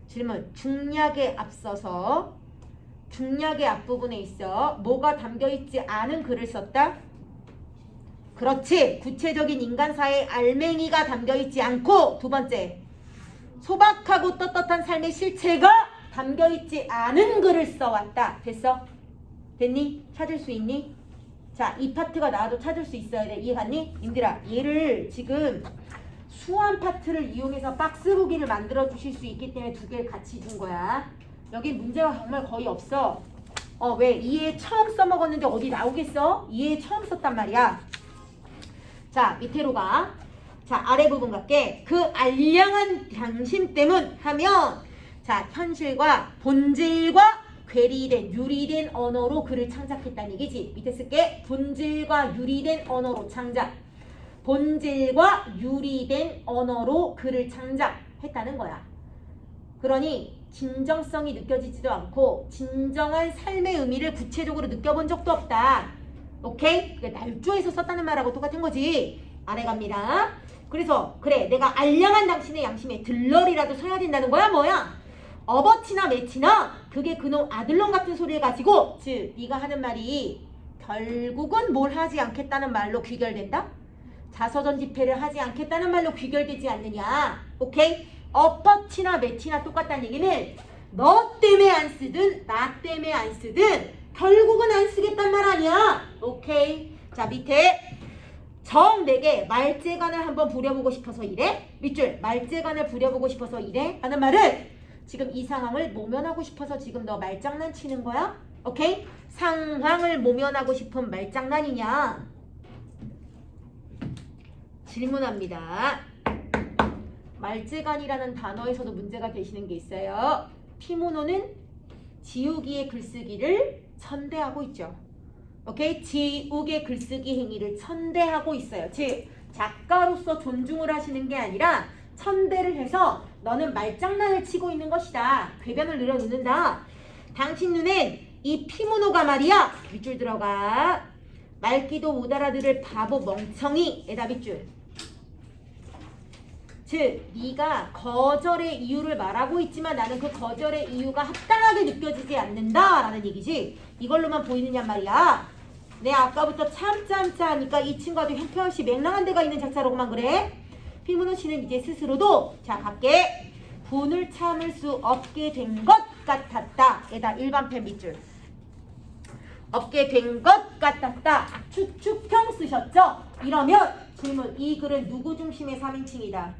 질문. 중략에 앞서서, 중략의 앞부분에 있어 뭐가 담겨있지 않은 글을 썼다? 그렇지. 구체적인 인간사의 알맹이가 담겨있지 않고, 두 번째, 소박하고 떳떳한 삶의 실체가 담겨있지 않은 글을 써왔다. 됐어? 됐니? 찾을 수 있니? 자, 이 파트가 나와도 찾을 수 있어야 돼. 이해 갔니? 님들아, 얘를 지금 수완 파트를 이용해서 박스 보기를 만들어 주실 수 있기 때문에 두 개를 같이 준 거야. 여기 문제가 정말 거의 없어. 왜? 이해 처음 써먹었는데 어디 나오겠어? 이해 처음 썼단 말이야. 자, 밑으로 가. 자, 아래 부분 갈게. 그 알량한 양심 때문 하면, 자, 현실과 본질과 괴리된, 유리된 언어로 글을 창작했다는 얘기지. 밑에 쓸게. 본질과 유리된 언어로 창작. 본질과 유리된 언어로 글을 창작했다는 거야. 그러니 진정성이 느껴지지도 않고 진정한 삶의 의미를 구체적으로 느껴본 적도 없다. 오케이? 그게 날조해서 썼다는 말하고 똑같은 거지. 아래 갑니다. 그래서 그래, 내가 알량한 당신의 양심에 들러리라도 서야 된다는 거야? 뭐야? 어버치나 매치나 그게 그놈 아들놈 같은 소리를 가지고, 즉 네가 하는 말이 결국은 뭘 하지 않겠다는 말로 귀결된다? 자서전 집회를 하지 않겠다는 말로 귀결되지 않느냐. 오케이? 어버치나 매치나 똑같다는 얘기는 너 때문에 안 쓰든 나 때문에 안 쓰든 결국은 안 쓰겠단 말 아니야. 오케이? 자, 밑에 정내게 말재간을 한번 부려보고 싶어서 이래? 밑줄 말재간을 부려보고 싶어서 이래? 하는 말은 지금 이 상황을 모면하고 싶어서 지금 너 말장난치는 거야? 오케이? 상황을 모면하고 싶은 말장난이냐? 질문합니다. 말재간이라는 단어에서도 문제가 되시는 게 있어요. 피모노는 지우기의 글쓰기를 천대하고 있죠. 오케이? 지우개 글쓰기 행위를 천대하고 있어요. 즉 작가로서 존중을 하시는 게 아니라 천대를 해서 너는 말장난을 치고 있는 것이다. 궤변을 늘어놓는다. 당신 눈엔 이 피모노가 말이야. 밑줄 들어가. 말귀도 못 알아들을 바보 멍청이. 에다 밑줄. 즉 네가 거절의 이유를 말하고 있지만 나는 그 거절의 이유가 합당하게 느껴지지 않는다라는 얘기지. 이걸로만 보이느냐 말이야. 내 아까부터 참참참 하니까 이 친구도 형편없이 맹랑한 데가 있는 작자라고만 그래. 피무노 씨는 이제 스스로도 자 갈게. 분을 참을 수 없게 된 것 같았다. 에다 일반편 밑줄. 없게 된 것 같았다. 추측형 쓰셨죠? 이러면 질문. 이 글은 누구 중심의 3인칭이다.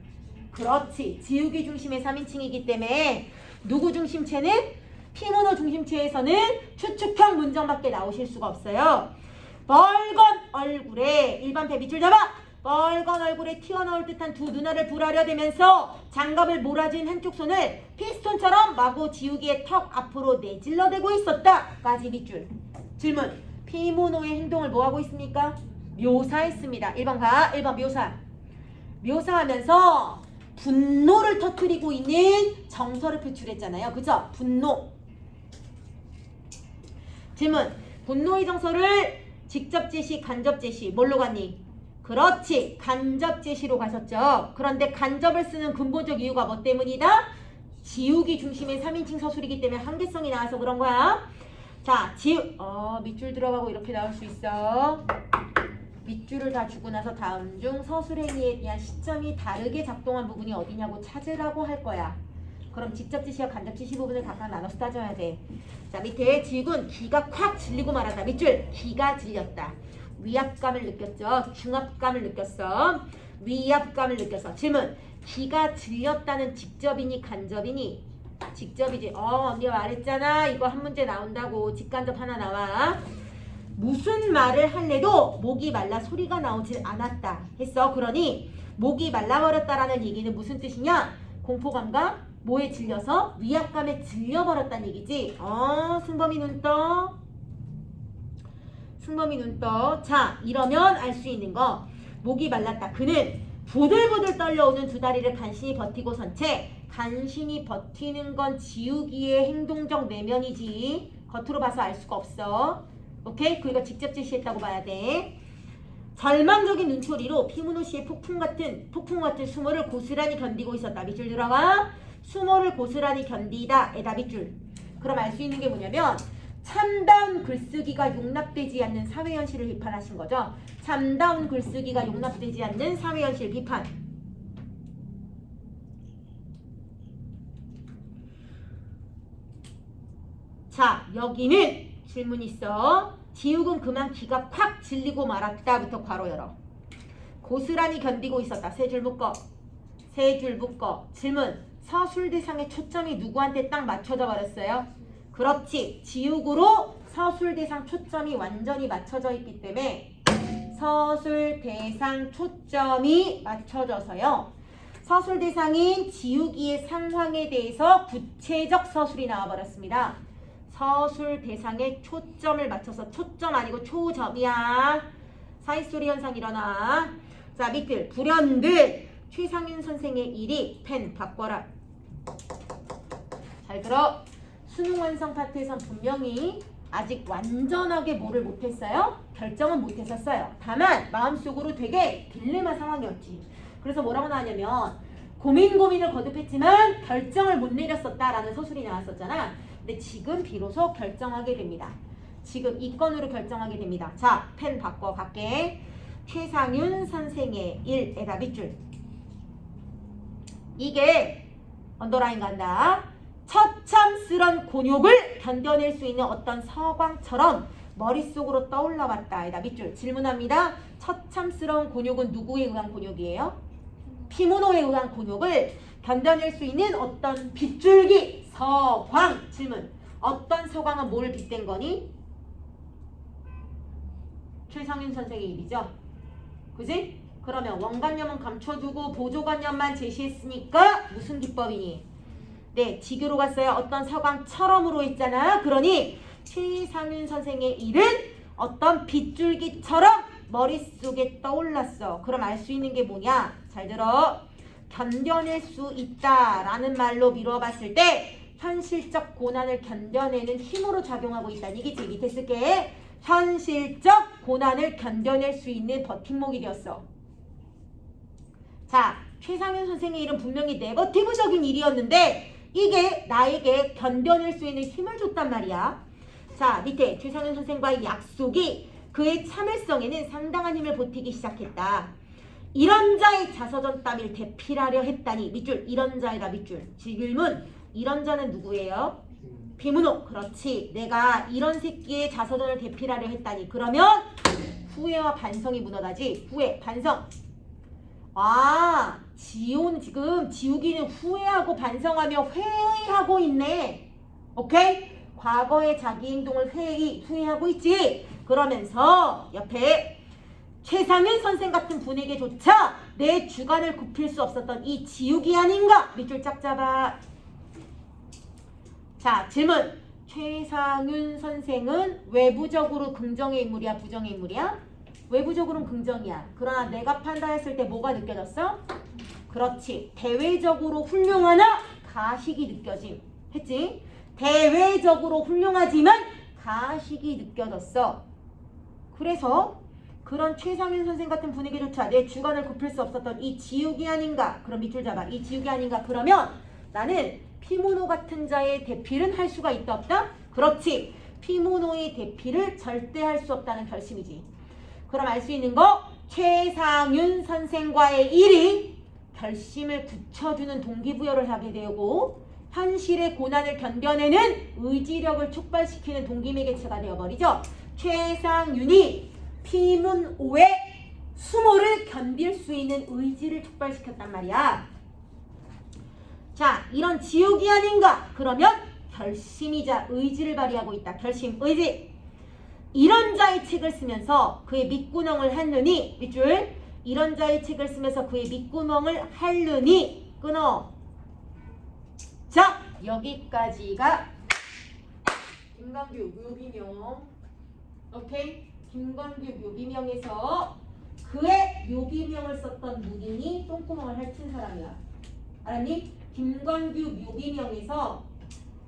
그렇지. 지우기 중심의 3인칭이기 때문에 누구 중심체는 피모노 중심체에서는 추측형 문장밖에 나오실 수가 없어요. 빨간 얼굴에 일반패 밑줄 잡아. 빨간 얼굴에 튀어나올 듯한 두 눈알을 불하려 대면서 장갑을 몰아진 한쪽 손을 피스톤처럼 마구 지우기의 턱 앞으로 내질러대고 있었다. 까지 밑줄. 질문. 피모노의 행동을 뭐하고 있습니까? 묘사했습니다. 1번 가. 1번 묘사. 묘사하면서 분노를 터뜨리고 있는 정서를 표출했잖아요. 그죠? 분노. 질문. 분노의 정서를 직접 제시, 간접 제시 뭘로 갔니? 그렇지. 간접 제시로 가셨죠. 그런데 간접을 쓰는 근본적 이유가 뭐 때문이다? 지우기 중심의 3인칭 서술이기 때문에 한계성이 나와서 그런 거야. 자, 밑줄 들어가고 이렇게 나올 수 있어. 밑줄을 다 주고 나서 다음 중 서술행위에 대한 시점이 다르게 작동한 부분이 어디냐고 찾으라고 할 거야. 그럼 직접 지시와 간접 지시 부분을 각각 나눠서 따져야 돼. 자, 밑에 지금 기가 콱 질리고 말았다. 밑줄. 기가 질렸다. 위압감을 느꼈죠. 중압감을 느꼈어. 위압감을 느꼈어. 질문. 기가 질렸다는 직접이니 간접이니? 직접이지. 언니가 말했잖아. 이거 한 문제 나온다고. 직간접 하나 나와. 무슨 말을 할래도 목이 말라 소리가 나오질 않았다 했어. 그러니 목이 말라버렸다라는 얘기는 무슨 뜻이냐? 공포감과 뭐에 질려서? 위압감에 질려버렸다는 얘기지. 승범이 눈 떠. 승범이 눈 떠. 자, 이러면 알 수 있는 거. 목이 말랐다. 그는 부들부들 떨려오는 두 다리를 간신히 버티고 선 채 간신히 버티는 건 지우기의 행동적 내면이지. 겉으로 봐서 알 수가 없어. 오케이? 그리고 직접 제시했다고 봐야 돼. 절망적인 눈초리로 피무노 씨의 폭풍 같은 수모를 고스란히 견디고 있었다. 밑줄 들어가. 수모를 고스란히 견디다. 에다 밑줄. 그럼 알 수 있는 게 뭐냐면 참다운 글쓰기가 용납되지 않는 사회현실을 비판하신 거죠. 참다운 글쓰기가 용납되지 않는 사회현실 비판. 자, 여기는 질문 있어. 지욱은 그만 기가 콱 질리고 말았다부터 괄호 열어. 고스란히 견디고 있었다. 세 줄 묶어. 세 줄 묶어. 질문. 서술 대상의 초점이 누구한테 딱 맞춰져 버렸어요? 그렇지. 지욱으로 서술 대상 초점이 완전히 맞춰져 있기 때문에 서술 대상 초점이 맞춰져서요. 서술 대상인 지우기의 상황에 대해서 구체적 서술이 나와버렸습니다. 서술 대상에 초점을 맞춰서 초점 아니고 초점이야. 사이소리 현상 일어나. 자, 밑을 불현듯 최상윤 선생의 일이 펜 바꿔라. 잘 들어. 수능 완성 파트에선 분명히 아직 완전하게 뭐를 못했어요? 결정은 못했었어요. 다만 마음속으로 되게 딜레마 상황이었지. 그래서 뭐라고 나왔냐면 고민을 거듭했지만 결정을 못 내렸었다라는 서술이 나왔었잖아. 근데 지금 비로소 결정하게 됩니다. 지금 이 건으로 결정하게 됩니다. 자, 펜 바꿔 갈게. 최상윤 선생의 일에다 밑줄. 이게 언더라인 간다. 처참스런 곤욕을 견뎌낼 수 있는 어떤 서광처럼 머릿속으로 떠올라왔다. 아니다. 밑줄 질문합니다. 처참스러운 곤욕은 누구에 의한 곤욕이에요? 피문호에 의한 곤욕을 견뎌낼 수 있는 어떤 빗줄기 서광. 질문. 어떤 서광은 뭘 빗댄 거니? 최상윤 선생의 일이죠. 그지? 그러면 원관념은 감춰두고 보조관념만 제시했으니까 무슨 기법이니? 네, 지교로 갔어요. 어떤 서광처럼으로 했잖아. 그러니 최상윤 선생의 일은 어떤 빗줄기처럼 머릿속에 떠올랐어. 그럼 알 수 있는 게 뭐냐? 잘 들어. 견뎌낼 수 있다라는 말로 미뤄봤을 때 현실적 고난을 견뎌내는 힘으로 작용하고 있다는 얘기지. 밑에 쓸게. 현실적 고난을 견뎌낼 수 있는 버팀목이 되었어. 자, 최상윤 선생의 일은 분명히 네거티브적인 일이었는데 이게 나에게 견뎌낼 수 있는 힘을 줬단 말이야. 자, 밑에 최상윤 선생과의 약속이 그의 참을성에는 상당한 힘을 보태기 시작했다. 이런 자의 자서전 따위를 대필하려 했다니. 밑줄. 이런 자이라 밑줄. 질문. 이런 자는 누구예요? 비문호. 그렇지. 내가 이런 새끼의 자서전을 대필하려 했다니. 그러면 후회와 반성이 묻어나지. 후회, 반성. 아, 지금 지우기는 후회하고 반성하며 회의하고 있네. 오케이? 과거의 자기 행동을 후회하고 있지. 그러면서 옆에 최상윤 선생 같은 분에게조차 내 주관을 굽힐 수 없었던 이 지우기 아닌가? 밑줄 짝 잡아. 자, 질문. 최상윤 선생은 외부적으로 긍정의 인물이야, 부정의 인물이야? 외부적으로는 긍정이야. 그러나 내가 판단했을 때 뭐가 느껴졌어? 그렇지. 대외적으로 훌륭하나 가식이 느껴짐. 했지? 대외적으로 훌륭하지만 가식이 느껴졌어. 그래서 그런 최상윤 선생 같은 분에게조차 내 주관을 굽힐 수 없었던 이 지우기 아닌가? 그럼 밑줄 잡아. 이 지우기 아닌가? 그러면 나는 피문호 같은 자의 대필은 할 수가 있다 없다? 그렇지. 피문호의 대필을 절대 할 수 없다는 결심이지. 그럼 알 수 있는 거 최상윤 선생과의 일이 결심을 굳혀주는 동기부여를 하게 되고 현실의 고난을 견뎌내는 의지력을 촉발시키는 동기매개체가 되어버리죠. 최상윤이 피문호의 수모를 견딜 수 있는 의지를 촉발시켰단 말이야. 자, 이런 지우기 아닌가? 그러면 결심이자 의지를 발휘하고 있다. 결심, 의지. 이런 자의 책을 쓰면서 그의 밑구멍을 핥느니. 밑줄. 이런 자의 책을 쓰면서 그의 밑구멍을 핥느니. 끊어. 자, 여기까지가 김광규 묘비명. 오케이? 김광규 묘비명에서 그의 묘비명을 썼던 문인이 똥구멍을 핥은 사람이야. 알았니? 김광규 묘비명에서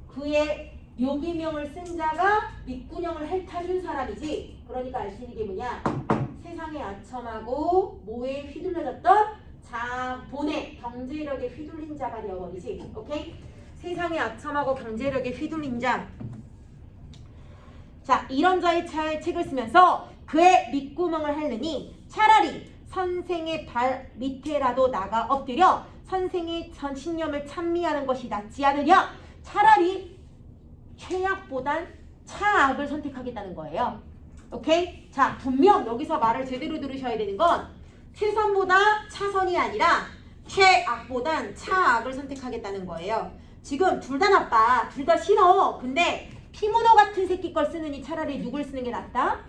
그의 묘비명을 쓴 자가 밑구녕을 핥아준 사람이지. 그러니까 알 수 있는 게 뭐냐? 세상에 아첨하고 뭐에 휘둘려졌던 자본의 경제력에 휘둘린 자가 되어버리지. 오케이? 세상에 아첨하고 경제력에 휘둘린 자. 자, 이런 자의 책을 쓰면서 그의 밑구멍을 핥느니 차라리 선생의 발 밑에라도 나가 엎드려 선생의 신념을 찬미하는 것이 낫지 않으냐? 차라리 최악보단 차악을 선택하겠다는 거예요. 오케이? 자, 분명 여기서 말을 제대로 들으셔야 되는 건 최선보다 차선이 아니라 최악보단 차악을 선택하겠다는 거예요. 지금 둘 다 나빠. 둘 다 싫어. 근데 피문호 같은 새끼 걸 쓰느니 차라리 누굴 쓰는 게 낫다?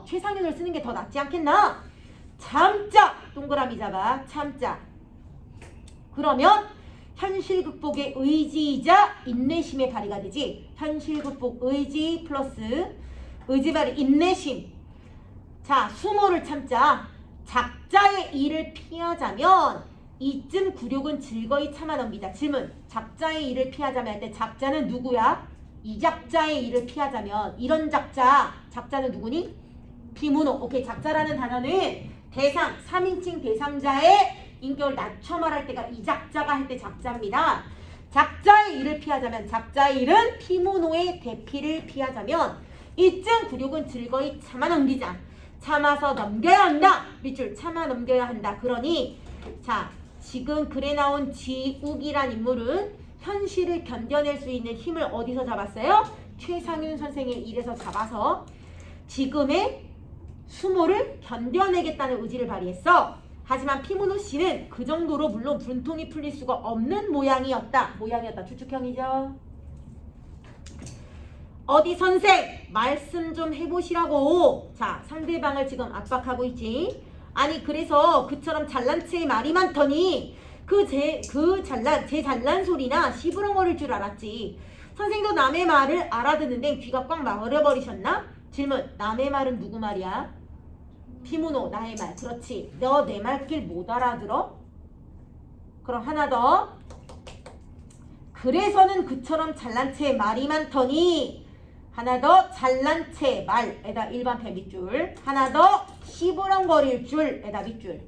최상윤을 쓰는 게 더 낫지 않겠나? 참자. 동그라미 잡아. 참자. 그러면 현실 극복의 의지이자 인내심의 발휘가 되지. 현실 극복 의지 플러스 의지 발휘 인내심. 자, 수모를 참자. 작자의 일을 피하자면 이쯤 굴욕은 즐거이 참아 넘기자. 질문. 작자의 일을 피하자면 할 때 작자는 누구야? 이 작자의 일을 피하자면 이런 작자는 누구니? 비문호. 오케이. 작자라는 단어는 대상, 3인칭 대상자의 인격을 낮춰 말할 때가 이 작자가 할 때 작자입니다. 작자의 일을 피하자면 작자의 일은 피문호의 대피를 피하자면 이쯤 굴욕은 즐거이 참아 넘기자. 참아서 넘겨야 한다. 밑줄 참아 넘겨야 한다. 그러니 자, 지금 글에 나온 지욱이란 인물은 현실을 견뎌낼 수 있는 힘을 어디서 잡았어요? 최상윤 선생의 일에서 잡아서 지금의 수모를 견뎌내겠다는 의지를 발휘했어. 하지만 피문호 씨는 그 정도로 물론 분통이 풀릴 수가 없는 모양이었다. 추측형이죠. 어디 선생 말씀 좀 해보시라고. 자, 상대방을 지금 압박하고 있지. 아니 그래서 그처럼 잘난 체의 말이 많더니 제 잘난 소리나 시부렁거릴 줄 알았지. 선생도 남의 말을 알아듣는데 귀가 꽉 막어버리셨나? 질문. 남의 말은 누구 말이야? 피문호 나의 말. 그렇지. 너 내 말길 못 알아들어? 그럼 하나 더. 그래서는 그처럼 잘난 체의 말이 많더니 하나 더 잘난 체 말에다 일반편 밑줄. 하나 더 시부렁거릴 줄에다 밑줄.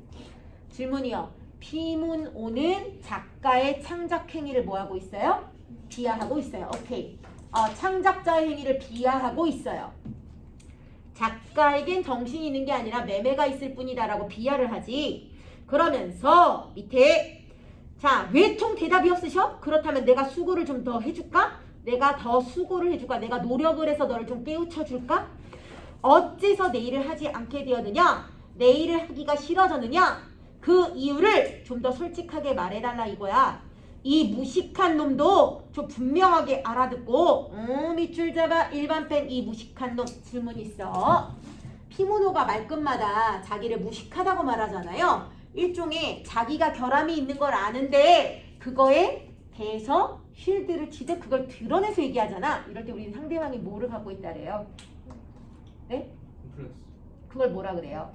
질문이요. 피문호는 작가의 창작 행위를 뭐하고 있어요? 비하하고 있어요. 오케이. 창작자의 행위를 비하하고 있어요. 작가에겐 정신이 있는 게 아니라 매매가 있을 뿐이다라고 비하를 하지. 그러면서 밑에 자, 외통 대답이 없으셔? 그렇다면 내가 수고를 좀 더 해줄까? 내가 더 수고를 해줄까? 내가 노력을 해서 너를 좀 깨우쳐줄까? 어째서 내 일을 하지 않게 되었느냐? 내 일을 하기가 싫어졌느냐? 그 이유를 좀 더 솔직하게 말해달라 이거야. 이 무식한 놈도 좀 분명하게 알아듣고 밑줄 잡아 일반편 이 무식한 놈. 질문 있어. 피문호가 말끝마다 자기를 무식하다고 말하잖아요. 일종의 자기가 결함이 있는 걸 아는데 그거에 대해서 쉴드를 치듯 그걸 드러내서 얘기하잖아. 이럴 때 우리는 상대방이 뭐를 갖고 있다래요? 네? 컴플렉스. 그걸 뭐라 그래요?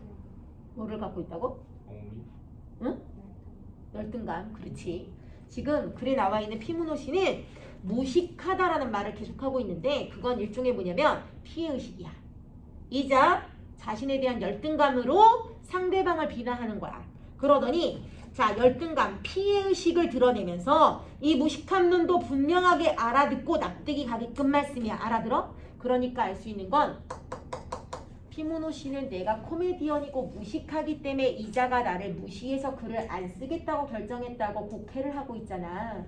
뭐를 갖고 있다고? 엉덩이. 응? 열등감. 그렇지. 지금 글에 나와 있는 피문호 씨는 무식하다라는 말을 계속하고 있는데 그건 일종의 뭐냐면 피해의식이야. 이자 자신에 대한 열등감으로 상대방을 비난하는 거야. 그러더니 자, 열등감, 피해의식을 드러내면서 이 무식한 놈도 분명하게 알아듣고 납득이 가게끔 말씀이야. 알아들어? 그러니까 알 수 있는 건 피문호 씨는 내가 코미디언이고 무식하기 때문에 이자가 나를 무시해서 글을 안 쓰겠다고 결정했다고 곡해를 하고 있잖아.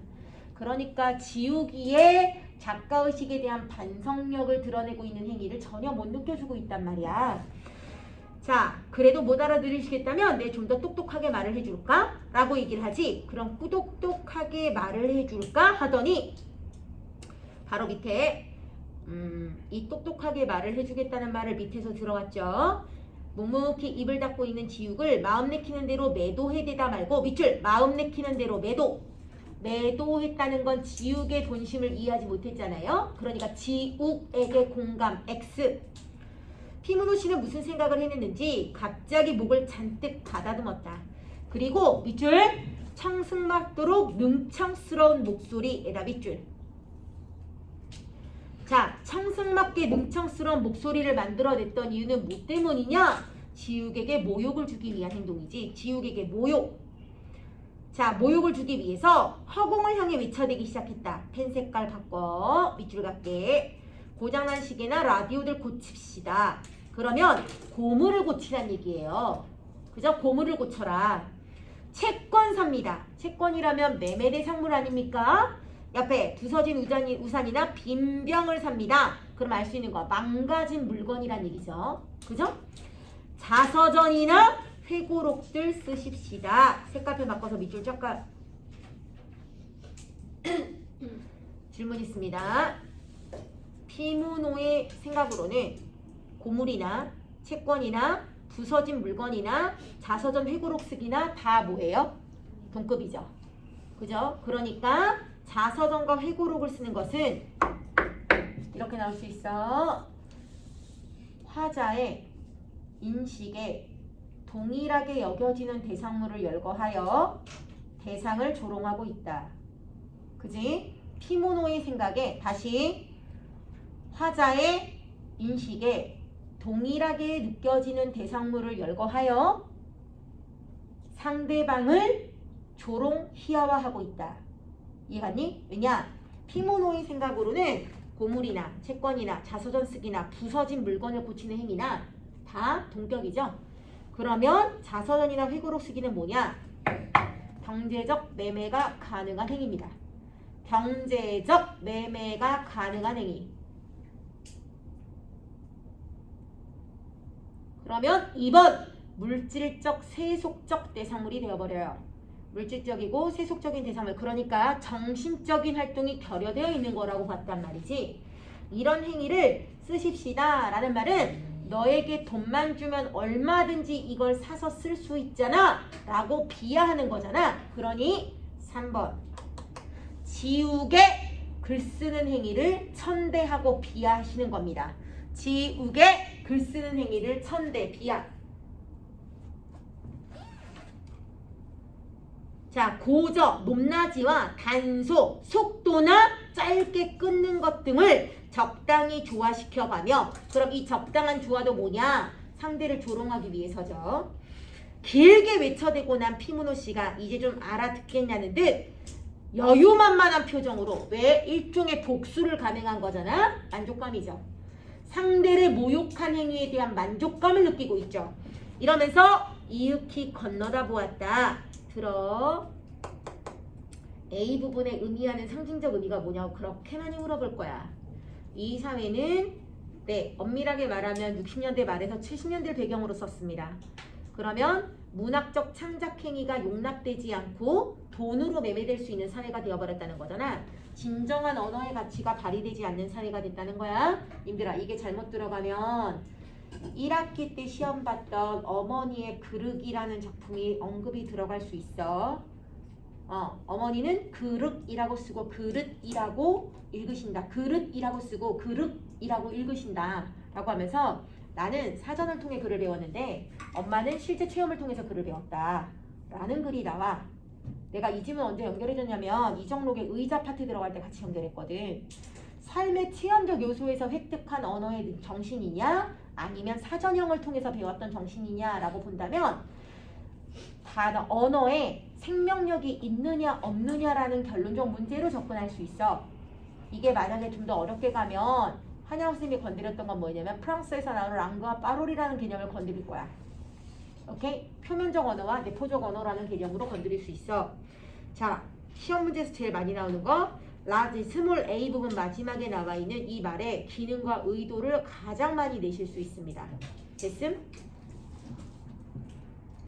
그러니까 지우기에 작가의식에 대한 반성력을 드러내고 있는 행위를 전혀 못 느껴주고 있단 말이야. 자, 그래도 못 알아들으시겠다면 내 좀 더 똑똑하게 말을 해줄까? 라고 얘기를 하지. 그럼 똑똑하게 말을 해줄까? 하더니 바로 밑에 이 똑똑하게 말을 해주겠다는 말을 밑에서 들어갔죠. 묵묵히 입을 닫고 있는 지욱을 마음 내키는 대로 매도해대다 말고 밑줄 마음 내키는 대로 매도했다는 건 지욱의 본심을 이해하지 못했잖아요. 그러니까 지욱에게 공감 X. 피문호 씨는 무슨 생각을 해냈는지 갑자기 목을 잔뜩 가다듬었다. 그리고 밑줄 청승맞도록 능청스러운 목소리에다 밑줄. 자, 청승맞게 능청스러운 목소리를 만들어냈던 이유는 뭐 때문이냐? 지욱에게 모욕을 주기 위한 행동이지. 지욱에게 모욕. 자, 모욕을 주기 위해서 허공을 향해 외쳐대기 시작했다. 펜 색깔 바꿔. 밑줄 갖게. 고장난 시계나 라디오들 고칩시다. 그러면 고물을 고치란 얘기예요. 그죠? 고물을 고쳐라. 채권 삽니다. 채권이라면 매매대상물 아닙니까? 옆에 부서진 우산이나 빈병을 삽니다. 그럼 알 수 있는 거 망가진 물건이란 얘기죠. 그죠? 자서전이나 회고록들 쓰십시다. 색깔펜 바꿔서 밑줄 쫙가. 질문 있습니다. 피문호의 생각으로는 고물이나 채권이나 부서진 물건이나 자서전 회고록 쓰기나 다 뭐예요? 동급이죠. 그죠? 그러니까 자서전과 회고록을 쓰는 것은 이렇게 나올 수 있어. 화자의 인식에 동일하게 여겨지는 대상물을 열거하여 대상을 조롱하고 있다. 그지? 피문호의 생각에 다시 화자의 인식에 동일하게 느껴지는 대상물을 열거하여 상대방을 조롱, 희화화하고 있다. 이해갔니? 왜냐? 피문호의 생각으로는 고물이나 채권이나 자서전 쓰기나 부서진 물건을 고치는 행위나 다 동격이죠. 그러면 자서전이나 회고록 쓰기는 뭐냐? 경제적 매매가 가능한 행위입니다. 경제적 매매가 가능한 행위. 그러면 2번 물질적 세속적 대상물이 되어버려요. 물질적이고 세속적인 대상물, 그러니까 정신적인 활동이 결여되어 있는 거라고 봤단 말이지. 이런 행위를 쓰십시다 라는 말은 너에게 돈만 주면 얼마든지 이걸 사서 쓸 수 있잖아 라고 비하하는 거잖아. 그러니 3번 지우개 글 쓰는 행위를 천대하고 비하하시는 겁니다. 지우개 글 쓰는 행위를 천대 비하. 자, 고저, 높낮이와 단속, 속도나 짧게 끊는 것 등을 적당히 조화시켜가며, 그럼 이 적당한 조화도 뭐냐? 상대를 조롱하기 위해서죠. 길게 외쳐대고 난 피문호 씨가 이제 좀 알아듣겠냐는 듯 여유만만한 표정으로, 왜? 일종의 복수를 감행한 거잖아? 만족감이죠. 상대를 모욕한 행위에 대한 만족감을 느끼고 있죠. 이러면서 이윽히 건너다 보았다. 들어. A 부분에 의미하는 상징적 의미가 뭐냐고 그렇게 많이 물어볼 거야. 이 사회는 엄밀하게 말하면 60년대 말에서 70년대 배경으로 썼습니다. 그러면 문학적 창작 행위가 용납되지 않고 돈으로 매매될 수 있는 사회가 되어버렸다는 거잖아. 진정한 언어의 가치가 발휘되지 않는 사회가 됐다는 거야. 님들아, 이게 잘못 들어가면 1학기 때 시험 봤던 어머니의 그릇이라는 작품이 언급이 들어갈 수 있어. 어머니는 그릇이라고 쓰고 그릇이라고 읽으신다. 그릇이라고 쓰고 그릇이라고 읽으신다 라고 하면서 나는 사전을 통해 글을 배웠는데 엄마는 실제 체험을 통해서 글을 배웠다 라는 글이 나와. 내가 이 질문 언제 연결해줬냐면 이정록의 의자 파트 들어갈 때 같이 연결했거든. 삶의 체험적 요소에서 획득한 언어의 정신이냐 아니면 사전형을 통해서 배웠던 정신이냐 라고 본다면 단어, 언어에 생명력이 있느냐 없느냐라는 결론적 문제로 접근할 수 있어. 이게 만약에 좀 더 어렵게 가면 한양 선생님이 건드렸던 건 뭐냐면 프랑스에서 나오는 랑그와 파롤이라는 개념을 건드릴 거야. 오케이? 표면적 언어와 내포적 언어라는 개념으로 건드릴 수 있어. 자, 시험 문제에서 제일 많이 나오는 거 라지 스몰 a 부분 마지막에 나와 있는 이 말의 기능과 의도를 가장 많이 내실 수 있습니다. 됐음?